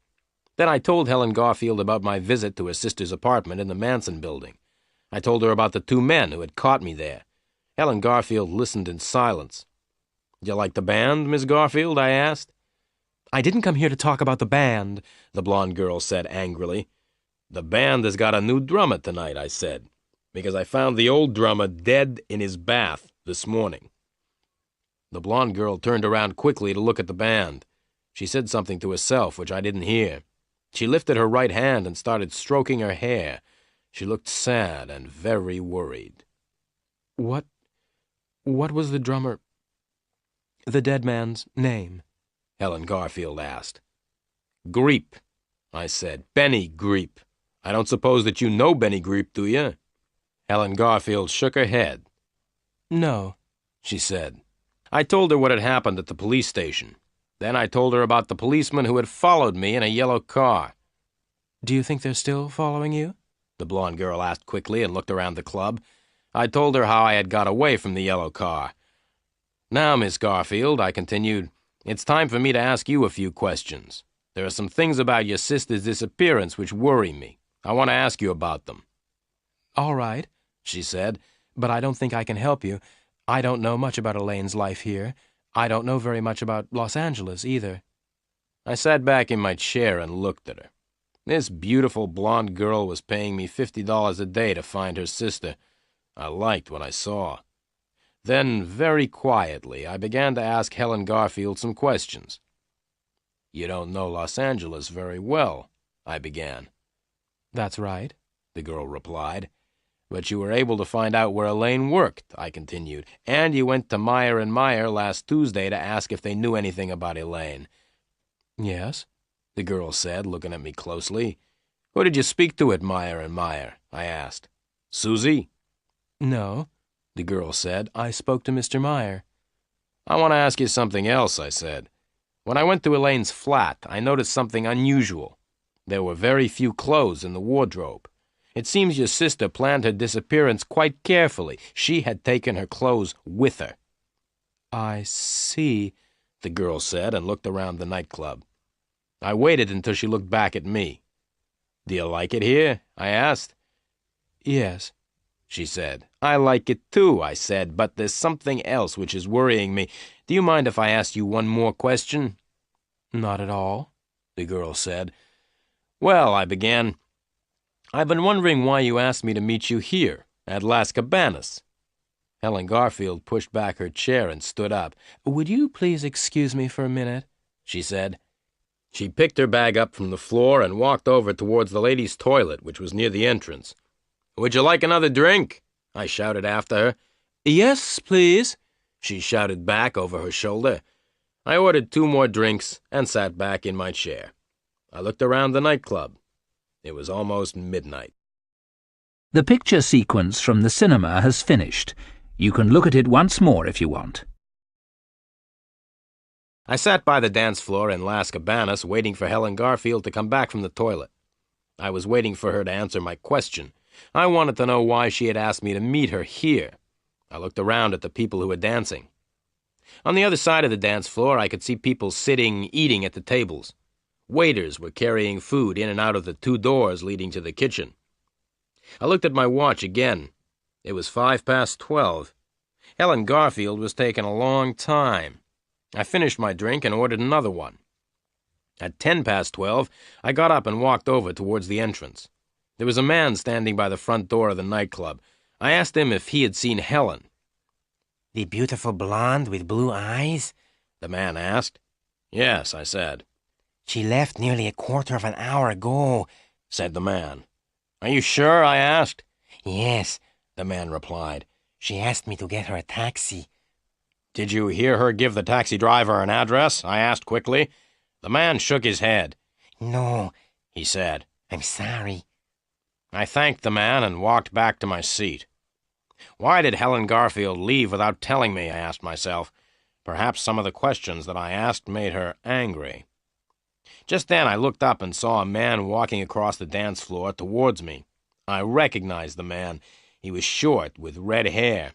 Then I told Helen Garfield about my visit to her sister's apartment in the Manson building. I told her about the two men who had caught me there. Helen Garfield listened in silence. "You like the band, Miss Garfield?" I asked. "I didn't come here to talk about the band," the blonde girl said angrily. "The band has got a new drummer tonight," I said, "because I found the old drummer dead in his bath this morning." The blonde girl turned around quickly to look at the band. She said something to herself, which I didn't hear. She lifted her right hand and started stroking her hair. She looked sad and very worried. What was the dead man's name?" Helen Garfield asked. "Greep," I said. "Benny Greep. I don't suppose that you know Benny Greep, do you?" Helen Garfield shook her head. No, she said. I told her what had happened at the police station. Then I told her about the policeman who had followed me in a yellow car. Do you think they're still following you? The blonde girl asked quickly and looked around the club. I told her how I had got away from the yellow car. Now, Miss Garfield, I continued, it's time for me to ask you a few questions. There are some things about your sister's disappearance which worry me. I want to ask you about them. All right, she said, but I don't think I can help you. I don't know much about Elaine's life here. I don't know very much about Los Angeles, either. I sat back in my chair and looked at her. This beautiful blonde girl was paying me $50 a day to find her sister. I liked what I saw. Then, very quietly, I began to ask Helen Garfield some questions. You don't know Los Angeles very well, I began. That's right, the girl replied. But you were able to find out where Elaine worked, I continued, and you went to Meyer & Meyer last Tuesday to ask if they knew anything about Elaine. Yes, the girl said, looking at me closely. Who did you speak to at Meyer & Meyer? I asked. Susie? No, the girl said. I spoke to Mr. Meyer. I want to ask you something else, I said. When I went to Elaine's flat, I noticed something unusual. There were very few clothes in the wardrobe. It seems your sister planned her disappearance quite carefully. She had taken her clothes with her. I see, the girl said, and looked around the nightclub. I waited until she looked back at me. Do you like it here? I asked. Yes, she said. I like it too, I said, but there's something else which is worrying me. Do you mind if I ask you one more question? Not at all, the girl said. Well, I began, I've been wondering why you asked me to meet you here, at Las Cabanas. Helen Garfield pushed back her chair and stood up. Would you please excuse me for a minute? She said. She picked her bag up from the floor and walked over towards the ladies' toilet, which was near the entrance. Would you like another drink? I shouted after her. Yes, please, she shouted back over her shoulder. I ordered 2 more drinks and sat back in my chair. I looked around the nightclub. It was almost midnight. The picture sequence from the cinema has finished. You can look at it once more if you want. I sat by the dance floor in Las Cabanas waiting for Helen Garfield to come back from the toilet. I was waiting for her to answer my question. I wanted to know why she had asked me to meet her here. I looked around at the people who were dancing. On the other side of the dance floor, I could see people sitting, eating at the tables. Waiters were carrying food in and out of the 2 doors leading to the kitchen. I looked at my watch again. It was 12:05. Helen Garfield was taking a long time. I finished my drink and ordered another one. At 12:10, I got up and walked over towards the entrance. There was a man standing by the front door of the nightclub. I asked him if he had seen Helen. The beautiful blonde with blue eyes? The man asked. Yes, I said. She left nearly a quarter of an hour ago, said the man. Are you sure? I asked. Yes, the man replied. She asked me to get her a taxi. Did you hear her give the taxi driver an address? I asked quickly. The man shook his head. No, he said. I'm sorry. I thanked the man and walked back to my seat. Why did Helen Garfield leave without telling me? I asked myself. Perhaps some of the questions that I asked made her angry. Just then I looked up and saw a man walking across the dance floor towards me. I recognized the man. He was short, with red hair.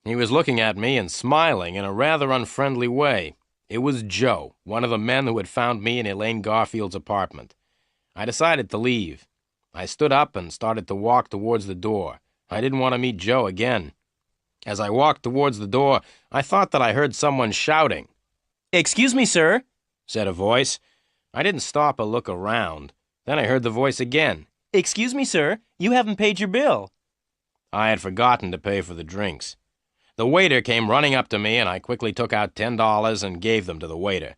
He was looking at me and smiling in a rather unfriendly way. It was Joe, one of the men who had found me in Elaine Garfield's apartment. I decided to leave. I stood up and started to walk towards the door. I didn't want to meet Joe again. As I walked towards the door, I thought that I heard someone shouting. "Excuse me, sir," said a voice. I didn't stop or look around. Then I heard the voice again. "Excuse me, sir, you haven't paid your bill." I had forgotten to pay for the drinks. The waiter came running up to me, and I quickly took out $10 and gave them to the waiter.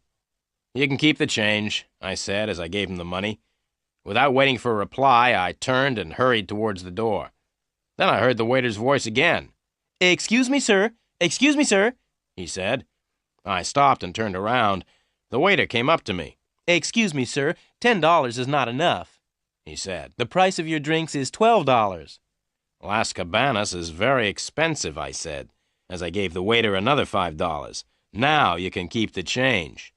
You can keep the change, I said as I gave him the money. Without waiting for a reply, I turned and hurried towards the door. Then I heard the waiter's voice again. "Excuse me, sir. Excuse me, sir," he said. I stopped and turned around. The waiter came up to me. "Excuse me, sir, $10 is not enough," he said. "The price of your drinks is $12. Las Cabanas is very expensive, I said, as I gave the waiter another $5. Now you can keep the change.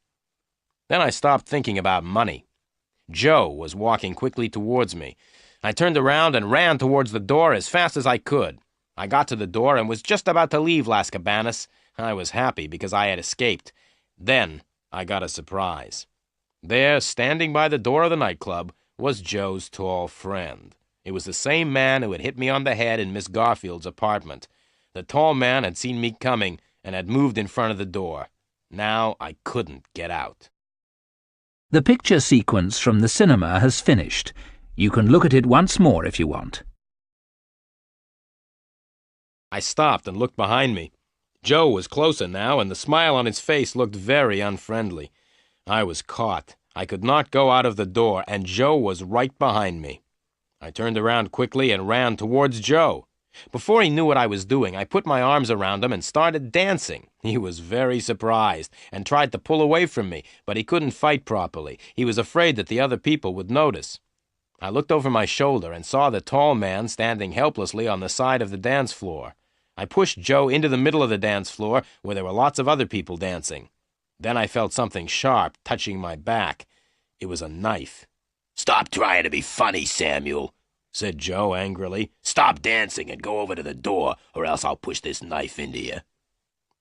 Then I stopped thinking about money. Joe was walking quickly towards me. I turned around and ran towards the door as fast as I could. I got to the door and was just about to leave Las Cabanas. I was happy because I had escaped. Then I got a surprise. There, standing by the door of the nightclub, was Joe's tall friend. It was the same man who had hit me on the head in Miss Garfield's apartment. The tall man had seen me coming and had moved in front of the door. Now I couldn't get out. The picture sequence from the cinema has finished. You can look at it once more if you want. I stopped and looked behind me. Joe was closer now, and the smile on his face looked very unfriendly. I was caught. I could not go out of the door, and Joe was right behind me. I turned around quickly and ran towards Joe. Before he knew what I was doing, I put my arms around him and started dancing. He was very surprised and tried to pull away from me, but he couldn't fight properly. He was afraid that the other people would notice. I looked over my shoulder and saw the tall man standing helplessly on the side of the dance floor. I pushed Joe into the middle of the dance floor where there were lots of other people dancing. Then I felt something sharp touching my back. It was a knife. "Stop trying to be funny, Samuel," said Joe angrily. "Stop dancing and go over to the door, or else I'll push this knife into you."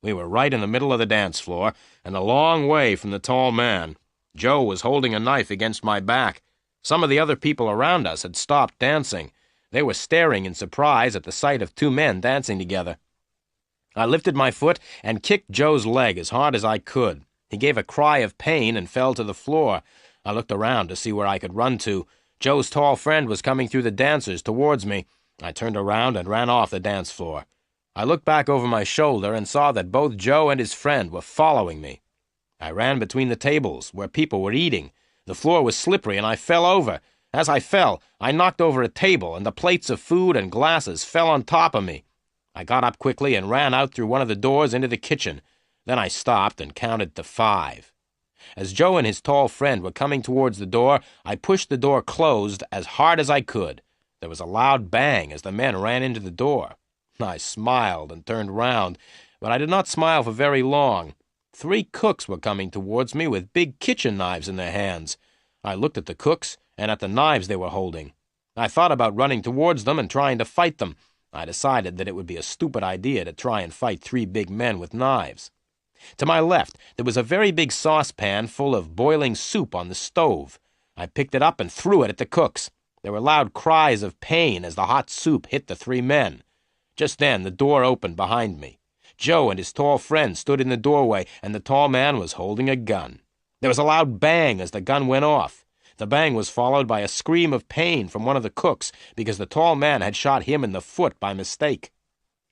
We were right in the middle of the dance floor and a long way from the tall man. Joe was holding a knife against my back. Some of the other people around us had stopped dancing. They were staring in surprise at the sight of two men dancing together. I lifted my foot and kicked Joe's leg as hard as I could. He gave a cry of pain and fell to the floor. I looked around to see where I could run to. Joe's tall friend was coming through the dancers towards me. I turned around and ran off the dance floor. I looked back over my shoulder and saw that both Joe and his friend were following me. I ran between the tables where people were eating. The floor was slippery and I fell over. As I fell, I knocked over a table and the plates of food and glasses fell on top of me. I got up quickly and ran out through one of the doors into the kitchen. Then I stopped and counted to 5. As Joe and his tall friend were coming towards the door, I pushed the door closed as hard as I could. There was a loud bang as the men ran into the door. I smiled and turned round, but I did not smile for very long. 3 cooks were coming towards me with big kitchen knives in their hands. I looked at the cooks and at the knives they were holding. I thought about running towards them and trying to fight them. I decided that it would be a stupid idea to try and fight 3 big men with knives. To my left, there was a very big saucepan full of boiling soup on the stove. I picked it up and threw it at the cooks. There were loud cries of pain as the hot soup hit the 3 men. Just then, the door opened behind me. Joe and his tall friend stood in the doorway, and the tall man was holding a gun. There was a loud bang as the gun went off. The bang was followed by a scream of pain from one of the cooks because the tall man had shot him in the foot by mistake.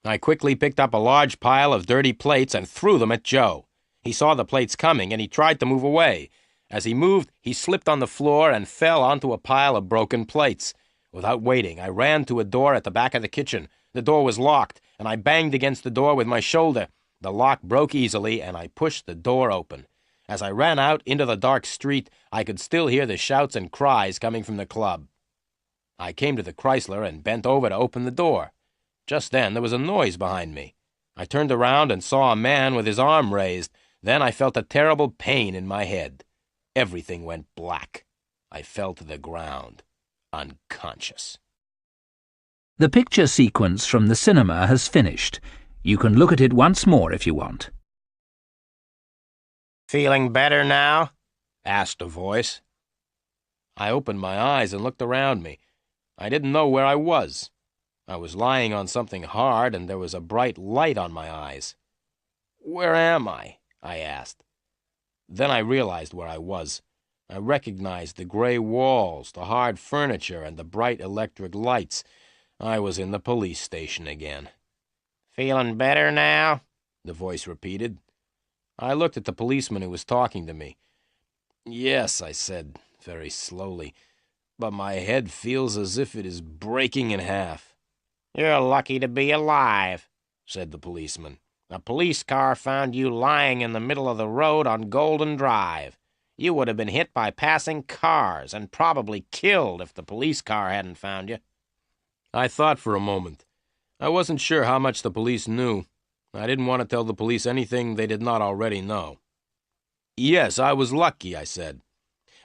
I quickly picked up a large pile of dirty plates and threw them at Joe. He saw the plates coming, and he tried to move away. As he moved, he slipped on the floor and fell onto a pile of broken plates. Without waiting, I ran to a door at the back of the kitchen. The door was locked, and I banged against the door with my shoulder. The lock broke easily, and I pushed the door open. As I ran out into the dark street, I could still hear the shouts and cries coming from the club. I came to the Chrysler and bent over to open the door. Just then, there was a noise behind me. I turned around and saw a man with his arm raised. Then I felt a terrible pain in my head. Everything went black. I fell to the ground, unconscious. The picture sequence from the cinema has finished. You can look at it once more if you want. "Feeling better now?" asked a voice. I opened my eyes and looked around me. I didn't know where I was. I was lying on something hard, and there was a bright light on my eyes. "Where am I?" I asked. Then I realized where I was. I recognized the gray walls, the hard furniture, and the bright electric lights. I was in the police station again. "Feeling better now?" the voice repeated. I looked at the policeman who was talking to me. "Yes," I said, very slowly, "but my head feels as if it is breaking in half." "You're lucky to be alive," said the policeman. "A police car found you lying in the middle of the road on Golden Drive. You would have been hit by passing cars and probably killed if the police car hadn't found you." I thought for a moment. I wasn't sure how much the police knew. I didn't want to tell the police anything they did not already know. Yes, I was lucky, I said.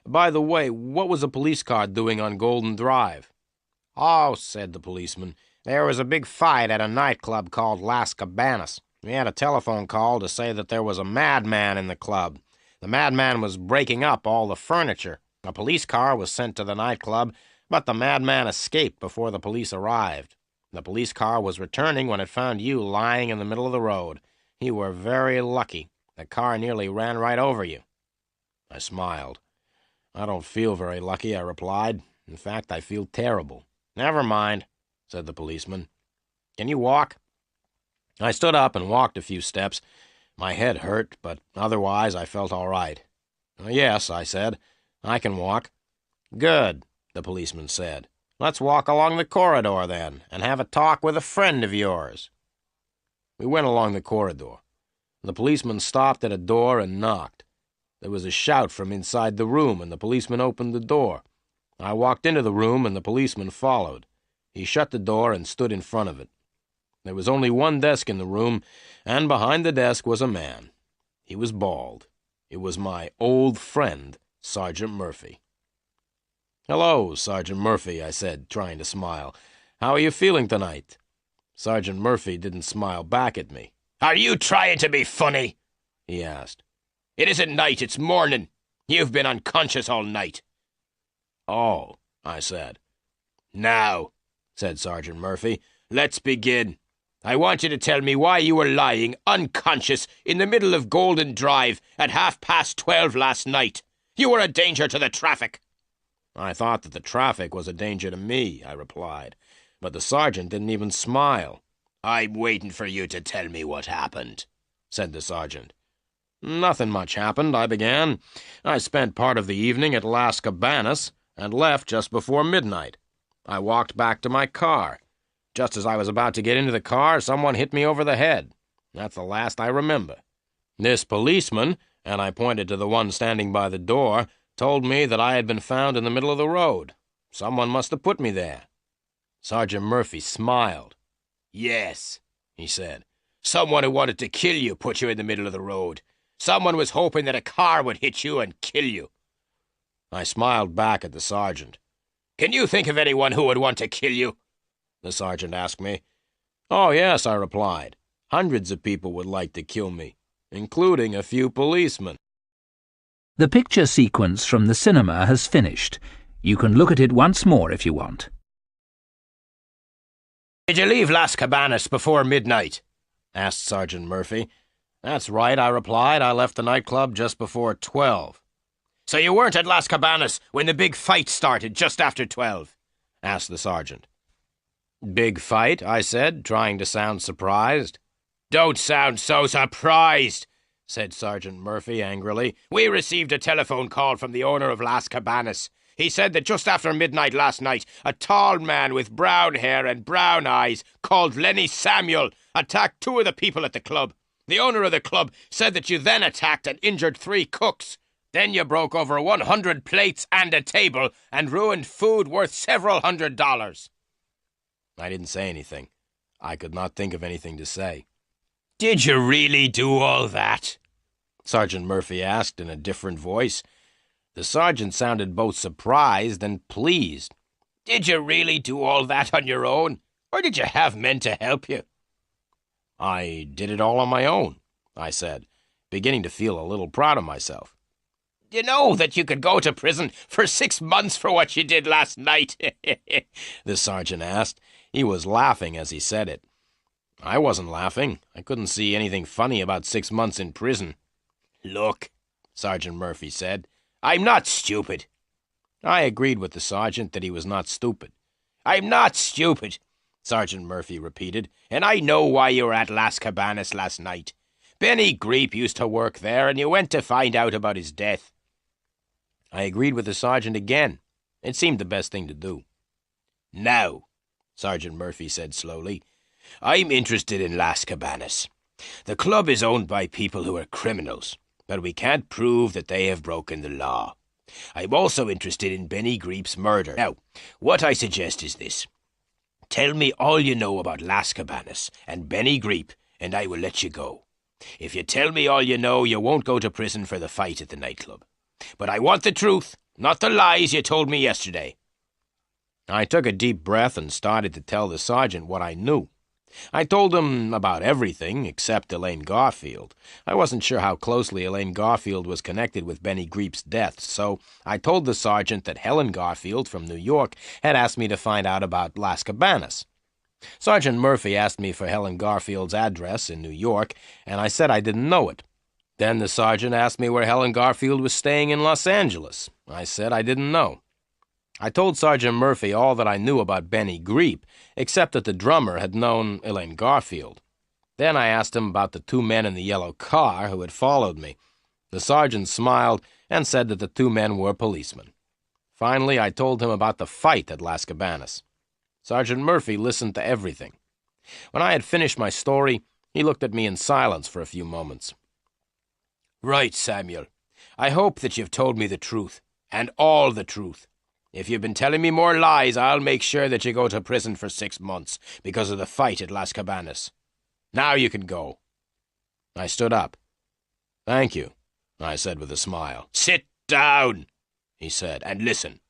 By the way, what was a police car doing on Golden Drive? Oh, said the policeman, there was a big fight at a nightclub called Las Cabanas. We had a telephone call to say that there was a madman in the club. The madman was breaking up all the furniture. A police car was sent to the nightclub, but the madman escaped before the police arrived. The police car was returning when it found you lying in the middle of the road. You were very lucky. The car nearly ran right over you. I smiled. I don't feel very lucky, I replied. In fact, I feel terrible. Never mind, said the policeman. Can you walk? I stood up and walked a few steps. My head hurt, but otherwise I felt all right. Yes, I said. I can walk. Good, the policeman said. Let's walk along the corridor, then, and have a talk with a friend of yours. We went along the corridor. The policeman stopped at a door and knocked. There was a shout from inside the room, and the policeman opened the door. I walked into the room, and the policeman followed. He shut the door and stood in front of it. There was only one desk in the room, and behind the desk was a man. He was bald. It was my old friend, Sergeant Murphy. "Hello, Sergeant Murphy," I said, trying to smile. "How are you feeling tonight?" Sergeant Murphy didn't smile back at me. Are you trying to be funny? He asked. It isn't night, it's morning. You've been unconscious all night. Oh, I said. Now, said Sergeant Murphy, let's begin. I want you to tell me why you were lying unconscious in the middle of Golden Drive at 12:30 last night. You were a danger to the traffic. I thought that the traffic was a danger to me, I replied, but the sergeant didn't even smile. I'm waiting for you to tell me what happened, said the sergeant. Nothing much happened, I began. I spent part of the evening at Las Cabanas and left just before midnight. I walked back to my car. Just as I was about to get into the car, someone hit me over the head. That's the last I remember. This policeman, and I pointed to the one standing by the door, told me that I had been found in the middle of the road. Someone must have put me there. Sergeant Murphy smiled. Yes, he said. Someone who wanted to kill you put you in the middle of the road. Someone was hoping that a car would hit you and kill you. I smiled back at the sergeant. Can you think of anyone who would want to kill you? The sergeant asked me. Oh, yes, I replied. Hundreds of people would like to kill me, including a few policemen. The picture sequence from the cinema has finished. You can look at it once more if you want. Did you leave Las Cabanas before midnight? Asked Sergeant Murphy. That's right, I replied. I left the nightclub just before 12. So you weren't at Las Cabanas when the big fight started just after 12? Asked the sergeant. Big fight, I said, trying to sound surprised. Don't sound so surprised, said Sergeant Murphy angrily. We received a telephone call from the owner of Las Cabanas. He said that just after midnight last night, a tall man with brown hair and brown eyes called Lenny Samuel attacked two of the people at the club. The owner of the club said that you then attacked and injured 3 cooks. Then you broke over 100 plates and a table and ruined food worth several $100s. I didn't say anything. I could not think of anything to say. Did you really do all that? Sergeant Murphy asked in a different voice. The sergeant sounded both surprised and pleased. Did you really do all that on your own, or did you have men to help you? I did it all on my own, I said, beginning to feel a little proud of myself. You know that you could go to prison for 6 months for what you did last night? The sergeant asked. He was laughing as he said it. I wasn't laughing. I couldn't see anything funny about 6 months in prison. Look, Sergeant Murphy said, I'm not stupid. I agreed with the sergeant that he was not stupid. I'm not stupid, Sergeant Murphy repeated, and I know why you were at Las Cabanas last night. Benny Greep used to work there, and you went to find out about his death. I agreed with the sergeant again. It seemed the best thing to do. Now, Sergeant Murphy said slowly, I'm interested in Las Cabanas. The club is owned by people who are criminals, but we can't prove that they have broken the law. I'm also interested in Benny Greep's murder. Now, what I suggest is this. Tell me all you know about Las Cabanas and Benny Greep, and I will let you go. If you tell me all you know, you won't go to prison for the fight at the nightclub. But I want the truth, not the lies you told me yesterday." I took a deep breath and started to tell the sergeant what I knew. I told him about everything except Elaine Garfield. I wasn't sure how closely Elaine Garfield was connected with Benny Greep's death, so I told the sergeant that Helen Garfield from New York had asked me to find out about Las Cabanas. Sergeant Murphy asked me for Helen Garfield's address in New York, and I said I didn't know it. Then the sergeant asked me where Helen Garfield was staying in Los Angeles. I said I didn't know. I told Sergeant Murphy all that I knew about Benny Greep, except that the drummer had known Elaine Garfield. Then I asked him about the two men in the yellow car who had followed me. The sergeant smiled and said that the two men were policemen. Finally, I told him about the fight at Las Cabanas. Sergeant Murphy listened to everything. When I had finished my story, he looked at me in silence for a few moments. "Right, Samuel. I hope that you've told me the truth, and all the truth. If you've been telling me more lies, I'll make sure that you go to prison for 6 months because of the fight at Las Cabanas. Now you can go." I stood up. "Thank you," I said with a smile. "Sit down," he said, "and listen.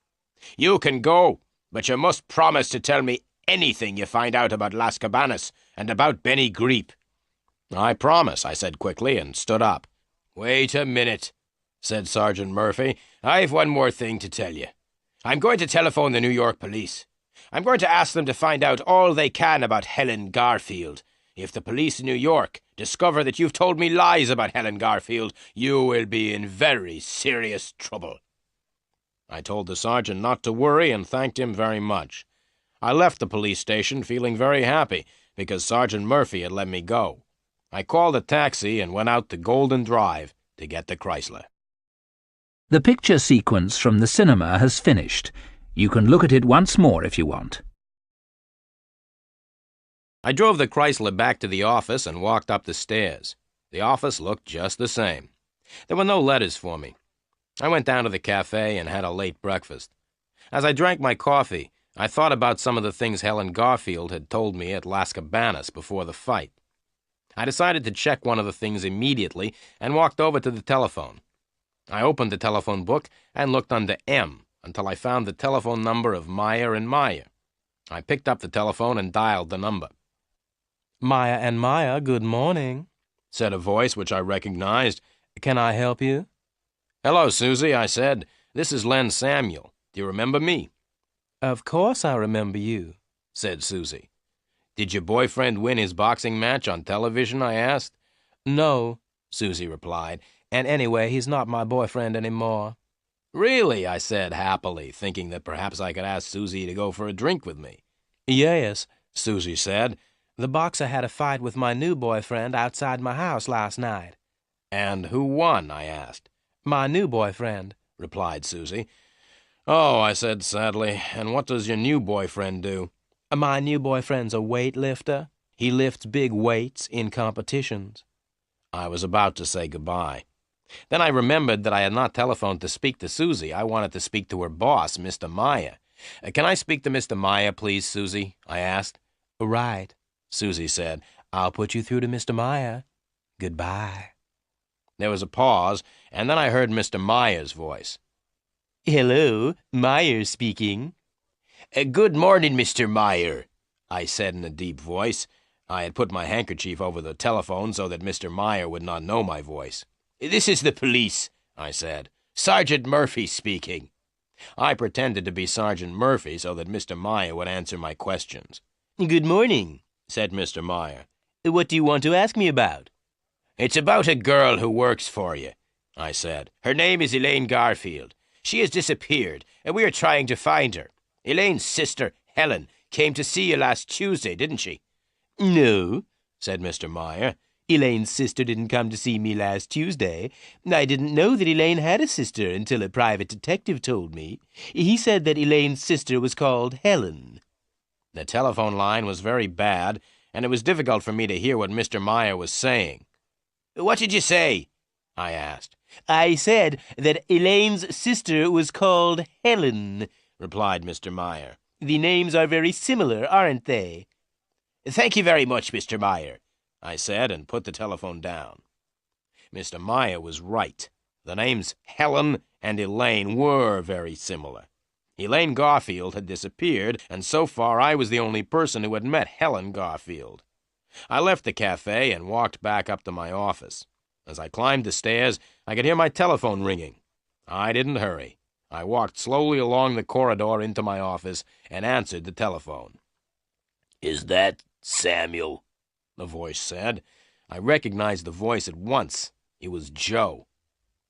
You can go, but you must promise to tell me anything you find out about Las Cabanas and about Benny Greep." "I promise," I said quickly, and stood up. "Wait a minute," said Sergeant Murphy. "I've one more thing to tell you. I'm going to telephone the New York police. I'm going to ask them to find out all they can about Helen Garfield. If the police in New York discover that you've told me lies about Helen Garfield, you will be in very serious trouble." I told the sergeant not to worry and thanked him very much. I left the police station feeling very happy because Sergeant Murphy had let me go. I called a taxi and went out to Golden Drive to get the Chrysler. The picture sequence from the cinema has finished. You can look at it once more if you want. I drove the Chrysler back to the office and walked up the stairs. The office looked just the same. There were no letters for me. I went down to the cafe and had a late breakfast. As I drank my coffee, I thought about some of the things Helen Garfield had told me at Las Cabanas before the fight. I decided to check one of the things immediately and walked over to the telephone. I opened the telephone book and looked under M until I found the telephone number of Meyer and Meyer. I picked up the telephone and dialed the number. "Meyer and Meyer, good morning," said a voice which I recognized. "Can I help you?" "Hello, Susie," I said. "This is Len Samuel. Do you remember me?" "Of course I remember you," said Susie. "Did your boyfriend win his boxing match on television?" I asked. "No," Susie replied, "and anyway, he's not my boyfriend anymore." "Really?" I said happily, thinking that perhaps I could ask Susie to go for a drink with me. "Yes," Susie said. "The boxer had a fight with my new boyfriend outside my house last night." "And who won?" I asked. "My new boyfriend," replied Susie. "Oh," I said sadly, "and what does your new boyfriend do?" "My new boyfriend's a weightlifter. He lifts big weights in competitions." I was about to say goodbye. Then I remembered that I had not telephoned to speak to Susie. I wanted to speak to her boss, Mr. Meyer. "Can I speak to Mr. Meyer, please, Susie?" I asked. "Right," Susie said. "I'll put you through to Mr. Meyer. Goodbye." There was a pause, and then I heard Mr. Meyer's voice. "Hello, Meyer speaking." Good morning, Mr. Meyer," I said in a deep voice. I had put my handkerchief over the telephone so that Mr. Meyer would not know my voice. "This is the police," I said. "Sergeant Murphy speaking." I pretended to be Sergeant Murphy so that Mr. Meyer would answer my questions. "Good morning," said Mr. Meyer. "What do you want to ask me about?" "It's about a girl who works for you," I said. "Her name is Elaine Garfield. She has disappeared, and we are trying to find her. Elaine's sister, Helen, came to see you last Tuesday, didn't she?" "No," said Mr. Meyer. "Elaine's sister didn't come to see me last Tuesday. I didn't know that Elaine had a sister until a private detective told me. He said that Elaine's sister was called Helen." The telephone line was very bad, and it was difficult for me to hear what Mr. Meyer was saying. "What did you say?" I asked. "I said that Elaine's sister was called Helen," replied Mr. Meyer. The names are very similar, aren't they? Thank you very much, Mr. Meyer, I said, and put the telephone down. Mr. Meyer was right. The names Helen and Elaine were very similar. Elaine Garfield had disappeared, and so far I was the only person who had met Helen Garfield. I left the cafe and walked back up to my office. As I climbed the stairs, I could hear my telephone ringing. I didn't hurry. I walked slowly along the corridor into my office and answered the telephone. "Is that Samuel?" the voice said. I recognized the voice at once. It was Joe.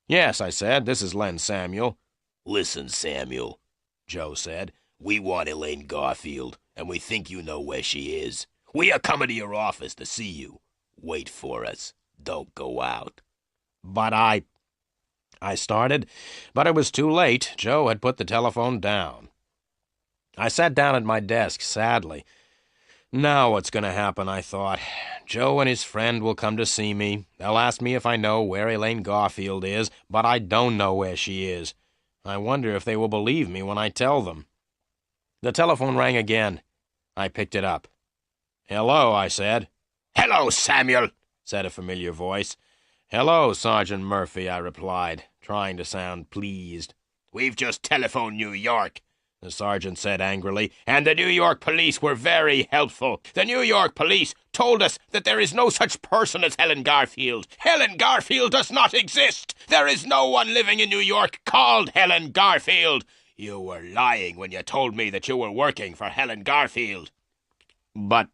"Yes," I said, "this is Len Samuel." "Listen, Samuel," Joe said. "We want Elaine Garfield, and we think you know where she is. We are coming to your office to see you. Wait for us. Don't go out." "But I started, but it was too late. Joe had put the telephone down. I sat down at my desk sadly. Now what's going to happen, I thought. Joe and his friend will come to see me. They'll ask me if I know where Elaine Garfield is, but I don't know where she is. I wonder if they will believe me when I tell them. The telephone rang again. I picked it up. "Hello," I said. "Hello, Samuel," said a familiar voice. "Hello, Sergeant Murphy," I replied, trying to sound pleased. "We've just telephoned New York," the sergeant said angrily, "and the New York police were very helpful. The New York police told us that there is no such person as Helen Garfield. Helen Garfield does not exist. There is no one living in New York called Helen Garfield. You were lying when you told me that you were working for Helen Garfield." "But,"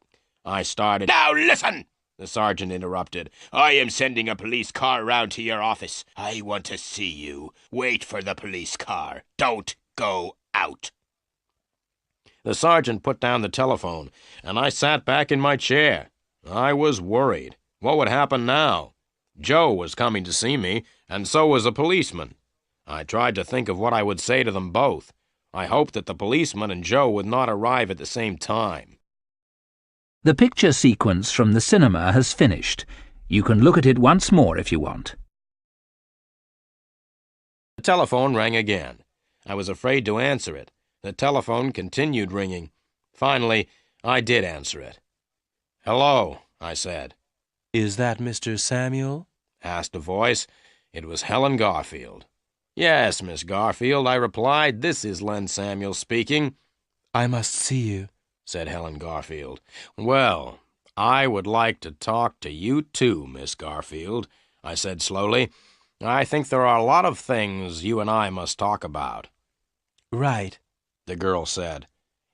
I started. "Now listen!" the sergeant interrupted. "I am sending a police car round to your office. I want to see you. Wait for the police car. Don't go out." The sergeant put down the telephone, and I sat back in my chair. I was worried. What would happen now? Joe was coming to see me, and so was a policeman. I tried to think of what I would say to them both. I hoped that the policeman and Joe would not arrive at the same time. The picture sequence from the cinema has finished. You can look at it once more if you want. The telephone rang again. I was afraid to answer it. The telephone continued ringing. Finally, I did answer it. "Hello," I said. "Is that Mr. Samuel?" asked a voice. It was Helen Garfield. "Yes, Miss Garfield," I replied. "This is Len Samuel speaking." "I must see you," said Helen Garfield. "Well, I would like to talk to you too, Miss Garfield," I said slowly. "I think there are a lot of things you and I must talk about." "Right," the girl said.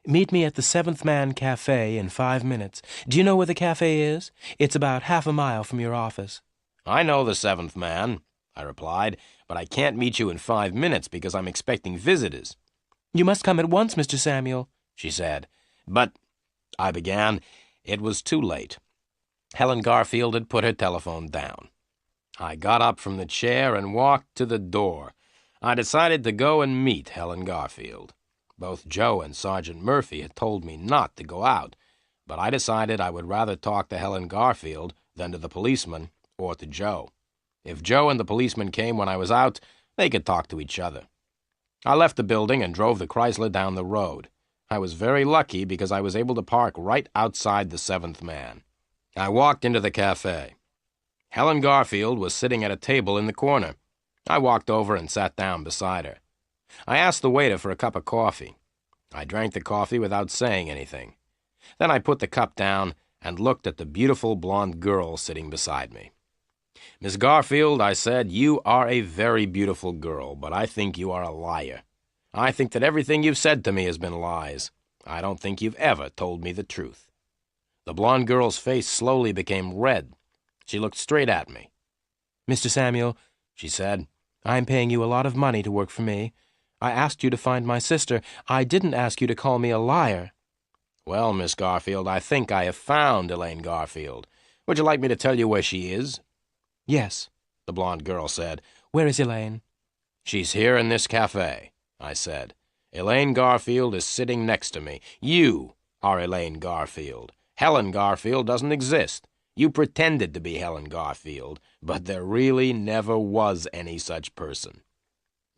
"Meet me at the Seventh Man Cafe in 5 minutes. Do you know where the cafe is? It's about half a mile from your office." "I know the Seventh Man," I replied, "but I can't meet you in 5 minutes because I'm expecting visitors." "You must come at once, Mr. Samuel," she said. "But," I began. It was too late. Helen Garfield had put her telephone down. I got up from the chair and walked to the door. I decided to go and meet Helen Garfield. Both Joe and Sergeant Murphy had told me not to go out, but I decided I would rather talk to Helen Garfield than to the policeman or to Joe. If Joe and the policeman came when I was out, they could talk to each other. I left the building and drove the Chrysler down the road. I was very lucky because I was able to park right outside the Seventh Man. I walked into the cafe. Helen Garfield was sitting at a table in the corner. I walked over and sat down beside her. I asked the waiter for a cup of coffee. I drank the coffee without saying anything. Then I put the cup down and looked at the beautiful blonde girl sitting beside me. "Miss Garfield," I said, "you are a very beautiful girl, but I think you are a liar. I think that everything you've said to me has been lies. I don't think you've ever told me the truth." The blonde girl's face slowly became red. She looked straight at me. "Mr. Samuel," she said, "I'm paying you a lot of money to work for me. I asked you to find my sister. I didn't ask you to call me a liar." "Well, Miss Garfield, I think I have found Elaine Garfield. Would you like me to tell you where she is?" "Yes," the blonde girl said. "Where is Elaine?" "She's here in this cafe," I said. "Elaine Garfield is sitting next to me. You are Elaine Garfield. Helen Garfield doesn't exist. You pretended to be Helen Garfield, but there really never was any such person.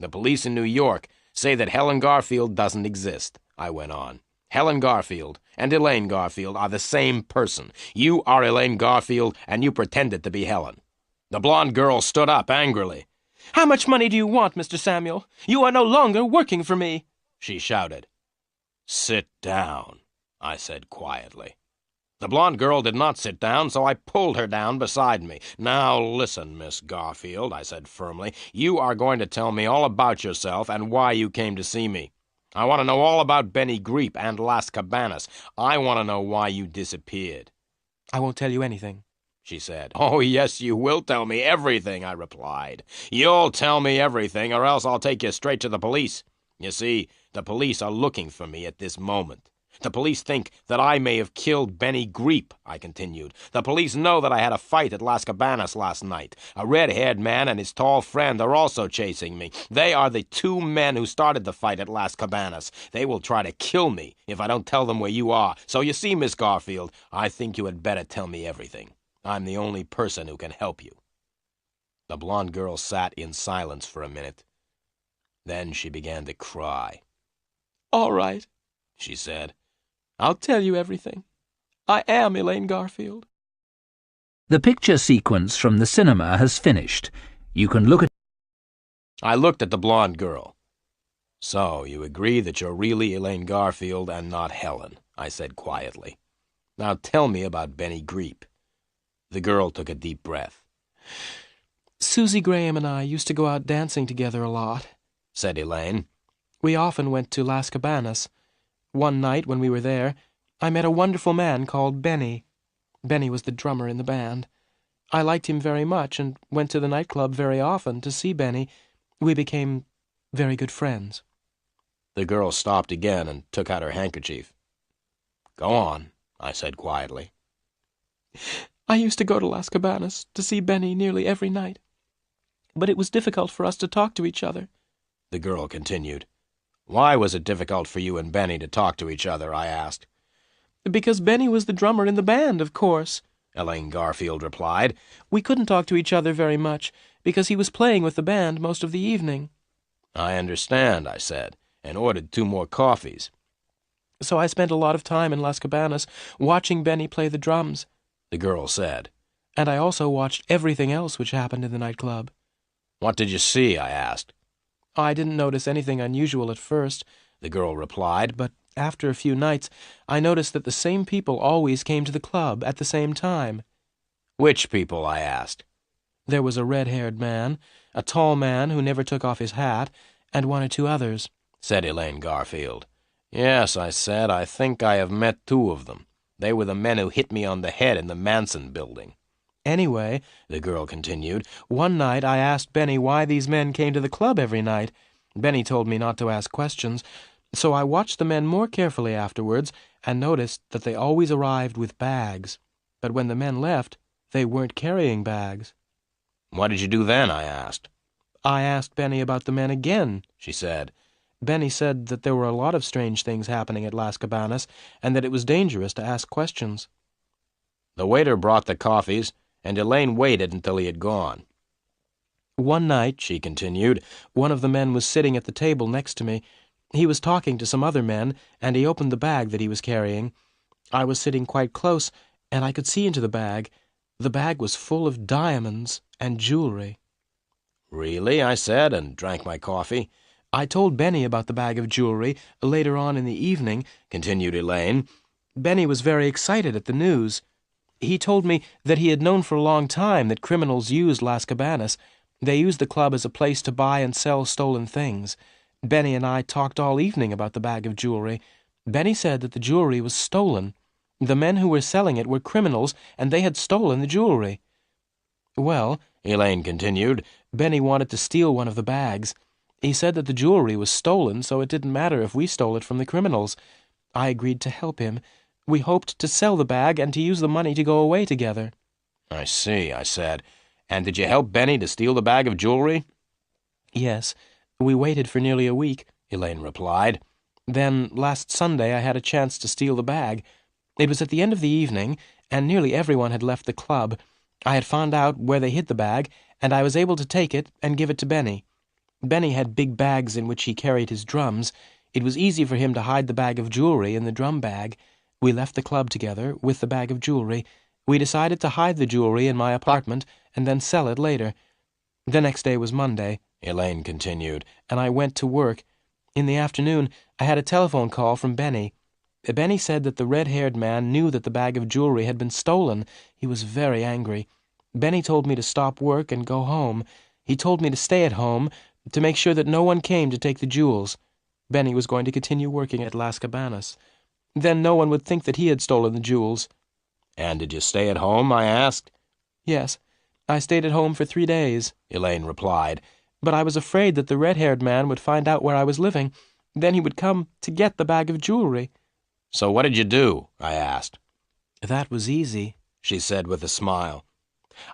The police in New York say that Helen Garfield doesn't exist," I went on. Helen Garfield and Elaine Garfield are the same person. You are Elaine Garfield, and you pretended to be Helen." The blonde girl stood up angrily. "How much money do you want, Mr. Samuel? You are no longer working for me," she shouted. "Sit down," I said quietly. The blonde girl did not sit down, so I pulled her down beside me. "Now listen, Miss Garfield," I said firmly. "You are going to tell me all about yourself and why you came to see me. I want to know all about Benny Greep and Las Cabanas. I want to know why you disappeared." "I won't tell you anything," she said. "Oh, yes, you will tell me everything," I replied. "You'll tell me everything, or else I'll take you straight to the police. You see, the police are looking for me at this moment. The police think that I may have killed Benny Greep," I continued. "The police know that I had a fight at Las Cabanas last night. A red-haired man and his tall friend are also chasing me. They are the two men who started the fight at Las Cabanas. They will try to kill me if I don't tell them where you are. So you see, Miss Garfield, I think you had better tell me everything. I'm the only person who can help you." The blonde girl sat in silence for a minute. Then she began to cry. "All right," she said. "I'll tell you everything. I am Elaine Garfield." The picture sequence from the cinema has finished. You can look at... I looked at the blonde girl. "So, you agree that you're really Elaine Garfield and not Helen," I said quietly. "Now tell me about Benny Greep." The girl took a deep breath. "Susie Graham and I used to go out dancing together a lot," said Elaine. "We often went to Las Cabanas. One night when we were there, I met a wonderful man called Benny. Benny was the drummer in the band. I liked him very much and went to the nightclub very often to see Benny. We became very good friends." The girl stopped again and took out her handkerchief. "Go on," I said quietly. "I used to go to Las Cabanas to see Benny nearly every night. But it was difficult for us to talk to each other," the girl continued. "Why was it difficult for you and Benny to talk to each other?" I asked. "Because Benny was the drummer in the band, of course," Elaine Garfield replied. "We couldn't talk to each other very much, because he was playing with the band most of the evening." "I understand," I said, and ordered 2 more coffees. "So I spent a lot of time in Las Cabanas watching Benny play the drums," the girl said. "and I also watched everything else which happened in the nightclub." "What did you see?" I asked. "I didn't notice anything unusual at first," the girl replied, "but after a few nights I noticed that the same people always came to the club at the same time." "Which people?" I asked. "There was a red-haired man, a tall man who never took off his hat, and 1 or 2 others," said Elaine Garfield. "Yes," I said, "I think I have met 2 of them. They were the men who hit me on the head in the Manson building." "Anyway," the girl continued, "one night I asked Benny why these men came to the club every night. Benny told me not to ask questions, so I watched the men more carefully afterwards and noticed that they always arrived with bags. But when the men left, they weren't carrying bags." "What did you do then?" I asked. "I asked Benny about the men again," she said. "Benny said that there were a lot of strange things happening at Las Cabanas and that it was dangerous to ask questions." The waiter brought the coffees, and Elaine waited until he had gone. "One night," she continued, "one of the men was sitting at the table next to me. He was talking to some other men, and he opened the bag that he was carrying. I was sitting quite close, and I could see into the bag. The bag was full of diamonds and jewelry." "Really?" I said, and drank my coffee. "I told Benny about the bag of jewelry later on in the evening," continued Elaine. "Benny was very excited at the news. He told me that he had known for a long time that criminals used Las Cabanas. They used the club as a place to buy and sell stolen things. Benny and I talked all evening about the bag of jewelry. Benny said that the jewelry was stolen. The men who were selling it were criminals, and they had stolen the jewelry. Well," Elaine continued, "Benny wanted to steal one of the bags. He said that the jewelry was stolen, so it didn't matter if we stole it from the criminals. I agreed to help him. We hoped to sell the bag and to use the money to go away together." "I see," I said. "And did you help Benny to steal the bag of jewelry?" "Yes. We waited for nearly a week," Elaine replied. "Then, last Sunday, I had a chance to steal the bag. It was at the end of the evening, and nearly everyone had left the club. I had found out where they hid the bag, and I was able to take it and give it to Benny. Benny had big bags in which he carried his drums. It was easy for him to hide the bag of jewelry in the drum bag. We left the club together, with the bag of jewelry. We decided to hide the jewelry in my apartment and then sell it later. The next day was Monday, Elaine continued, and I went to work. In the afternoon, I had a telephone call from Benny. Benny said that the red-haired man knew that the bag of jewelry had been stolen. He was very angry. Benny told me to stop work and go home. He told me to stay at home, to make sure that no one came to take the jewels. Benny was going to continue working at Las Cabanas. Then no one would think that he had stolen the jewels. And did you stay at home? I asked. Yes, I stayed at home for 3 days, Elaine replied. But I was afraid that the red-haired man would find out where I was living. Then he would come to get the bag of jewelry. So what did you do? I asked. That was easy, she said with a smile.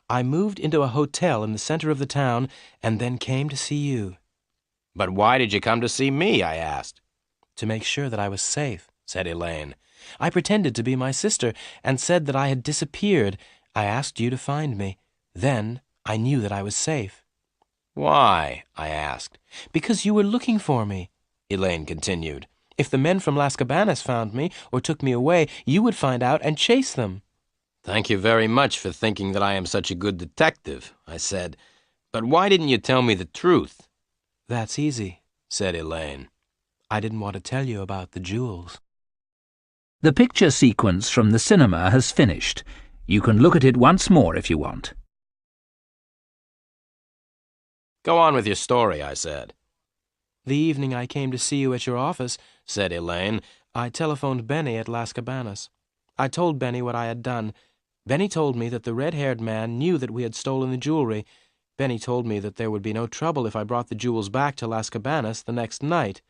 I moved into a hotel in the center of the town and then came to see you. But why did you come to see me? I asked. To make sure that I was safe, said Elaine. I pretended to be my sister and said that I had disappeared. I asked you to find me. Then I knew that I was safe. Why? I asked. Because you were looking for me, Elaine continued. If the men from Las Cabanas found me or took me away, you would find out and chase them. Thank you very much for thinking that I am such a good detective, I said. But why didn't you tell me the truth? That's easy, said Elaine. I didn't want to tell you about the jewels. The picture sequence from the cinema has finished. You can look at it once more if you want. Go on with your story, I said. The evening I came to see you at your office, said Elaine, I telephoned Benny at Las Cabanas. I told Benny what I had done. Benny told me that the red-haired man knew that we had stolen the jewelry. Benny told me that there would be no trouble if I brought the jewels back to Las Cabanas the next night.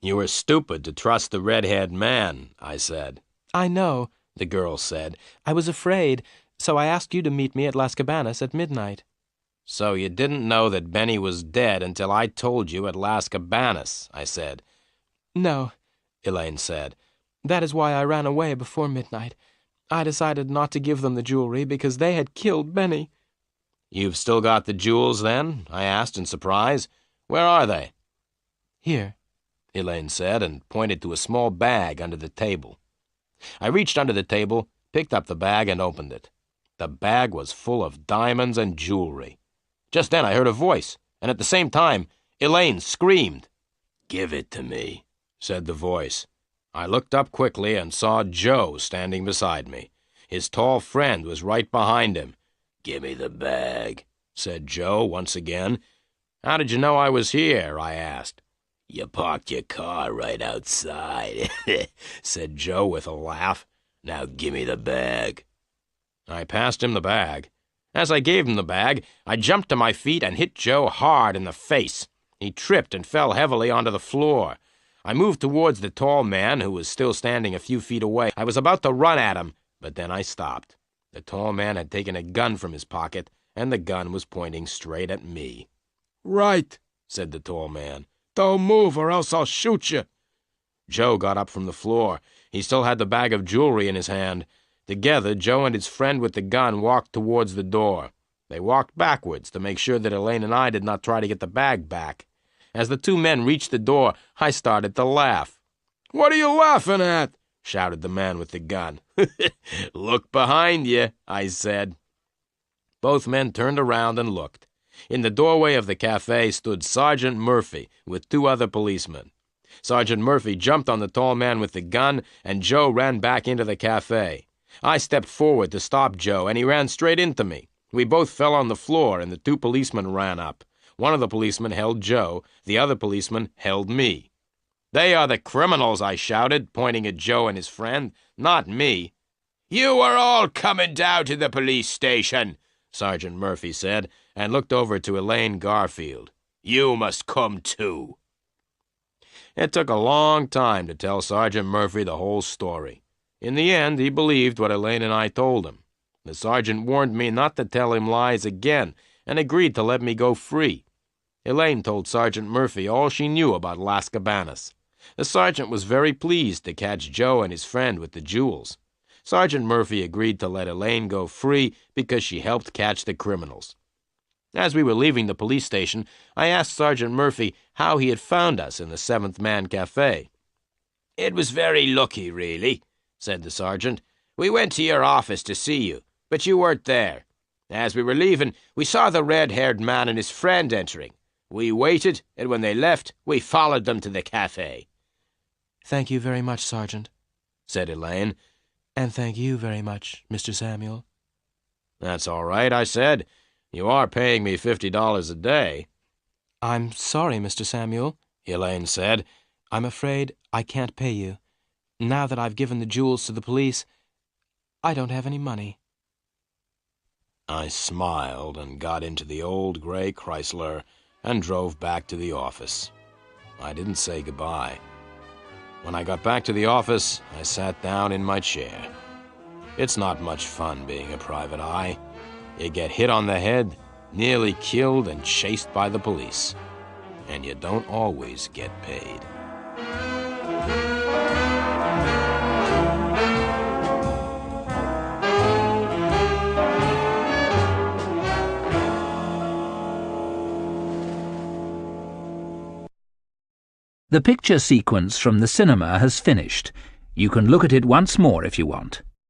You were stupid to trust the red-haired man, I said. I know, the girl said. I was afraid, so I asked you to meet me at Las Cabanas at midnight. So you didn't know that Benny was dead until I told you at Las Cabanas, I said. No, Elaine said. That is why I ran away before midnight. I decided not to give them the jewelry because they had killed Benny. You've still got the jewels, then? I asked in surprise. Where are they? Here, Elaine said, and pointed to a small bag under the table. I reached under the table, picked up the bag, and opened it. The bag was full of diamonds and jewelry. Just then I heard a voice, and at the same time, Elaine screamed. "Give it to me," said the voice. I looked up quickly and saw Joe standing beside me. His tall friend was right behind him. "Give me the bag," said Joe once again. "How did you know I was here?" I asked. "You parked your car right outside," said Joe with a laugh. "Now give me the bag." I passed him the bag. As I gave him the bag, I jumped to my feet and hit Joe hard in the face. He tripped and fell heavily onto the floor. I moved towards the tall man, who was still standing a few feet away. I was about to run at him, but then I stopped. The tall man had taken a gun from his pocket, and the gun was pointing straight at me. "Right," said the tall man. "Don't move or else I'll shoot you." Joe got up from the floor. He still had the bag of jewelry in his hand. Together, Joe and his friend with the gun walked towards the door. They walked backwards to make sure that Elaine and I did not try to get the bag back. As the two men reached the door, I started to laugh. "What are you laughing at?" shouted the man with the gun. "Look behind you," I said. Both men turned around and looked. In the doorway of the cafe stood Sergeant Murphy with two other policemen. Sergeant Murphy jumped on the tall man with the gun, and Joe ran back into the cafe. I stepped forward to stop Joe, and he ran straight into me. We both fell on the floor, and the two policemen ran up. One of the policemen held Joe. The other policeman held me. "They are the criminals," I shouted, pointing at Joe and his friend. "Not me." "You are all coming down to the police station," Sergeant Murphy said, and looked over to Elaine Garfield. "You must come too." It took a long time to tell Sergeant Murphy the whole story. In the end, he believed what Elaine and I told him. The sergeant warned me not to tell him lies again, and agreed to let me go free. Elaine told Sergeant Murphy all she knew about Las Cabanas. The sergeant was very pleased to catch Joe and his friend with the jewels. Sergeant Murphy agreed to let Elaine go free because she helped catch the criminals. As we were leaving the police station, I asked Sergeant Murphy how he had found us in the Seventh Man Cafe. "It was very lucky, really," said the sergeant. "We went to your office to see you, but you weren't there. As we were leaving, we saw the red-haired man and his friend entering. We waited, and when they left, we followed them to the cafe." "Thank you very much, Sergeant," said Elaine. "and thank you very much, Mr. Samuel." "That's all right," I said. "You are paying me $50 a day." "I'm sorry, Mr. Samuel," Elaine said. "I'm afraid I can't pay you. Now that I've given the jewels to the police, I don't have any money." I smiled and got into the old gray Chrysler and drove back to the office. I didn't say goodbye. When I got back to the office, I sat down in my chair. It's not much fun being a private eye. You get hit on the head, nearly killed and chased by the police. And you don't always get paid. The picture sequence from the cinema has finished. You can look at it once more if you want.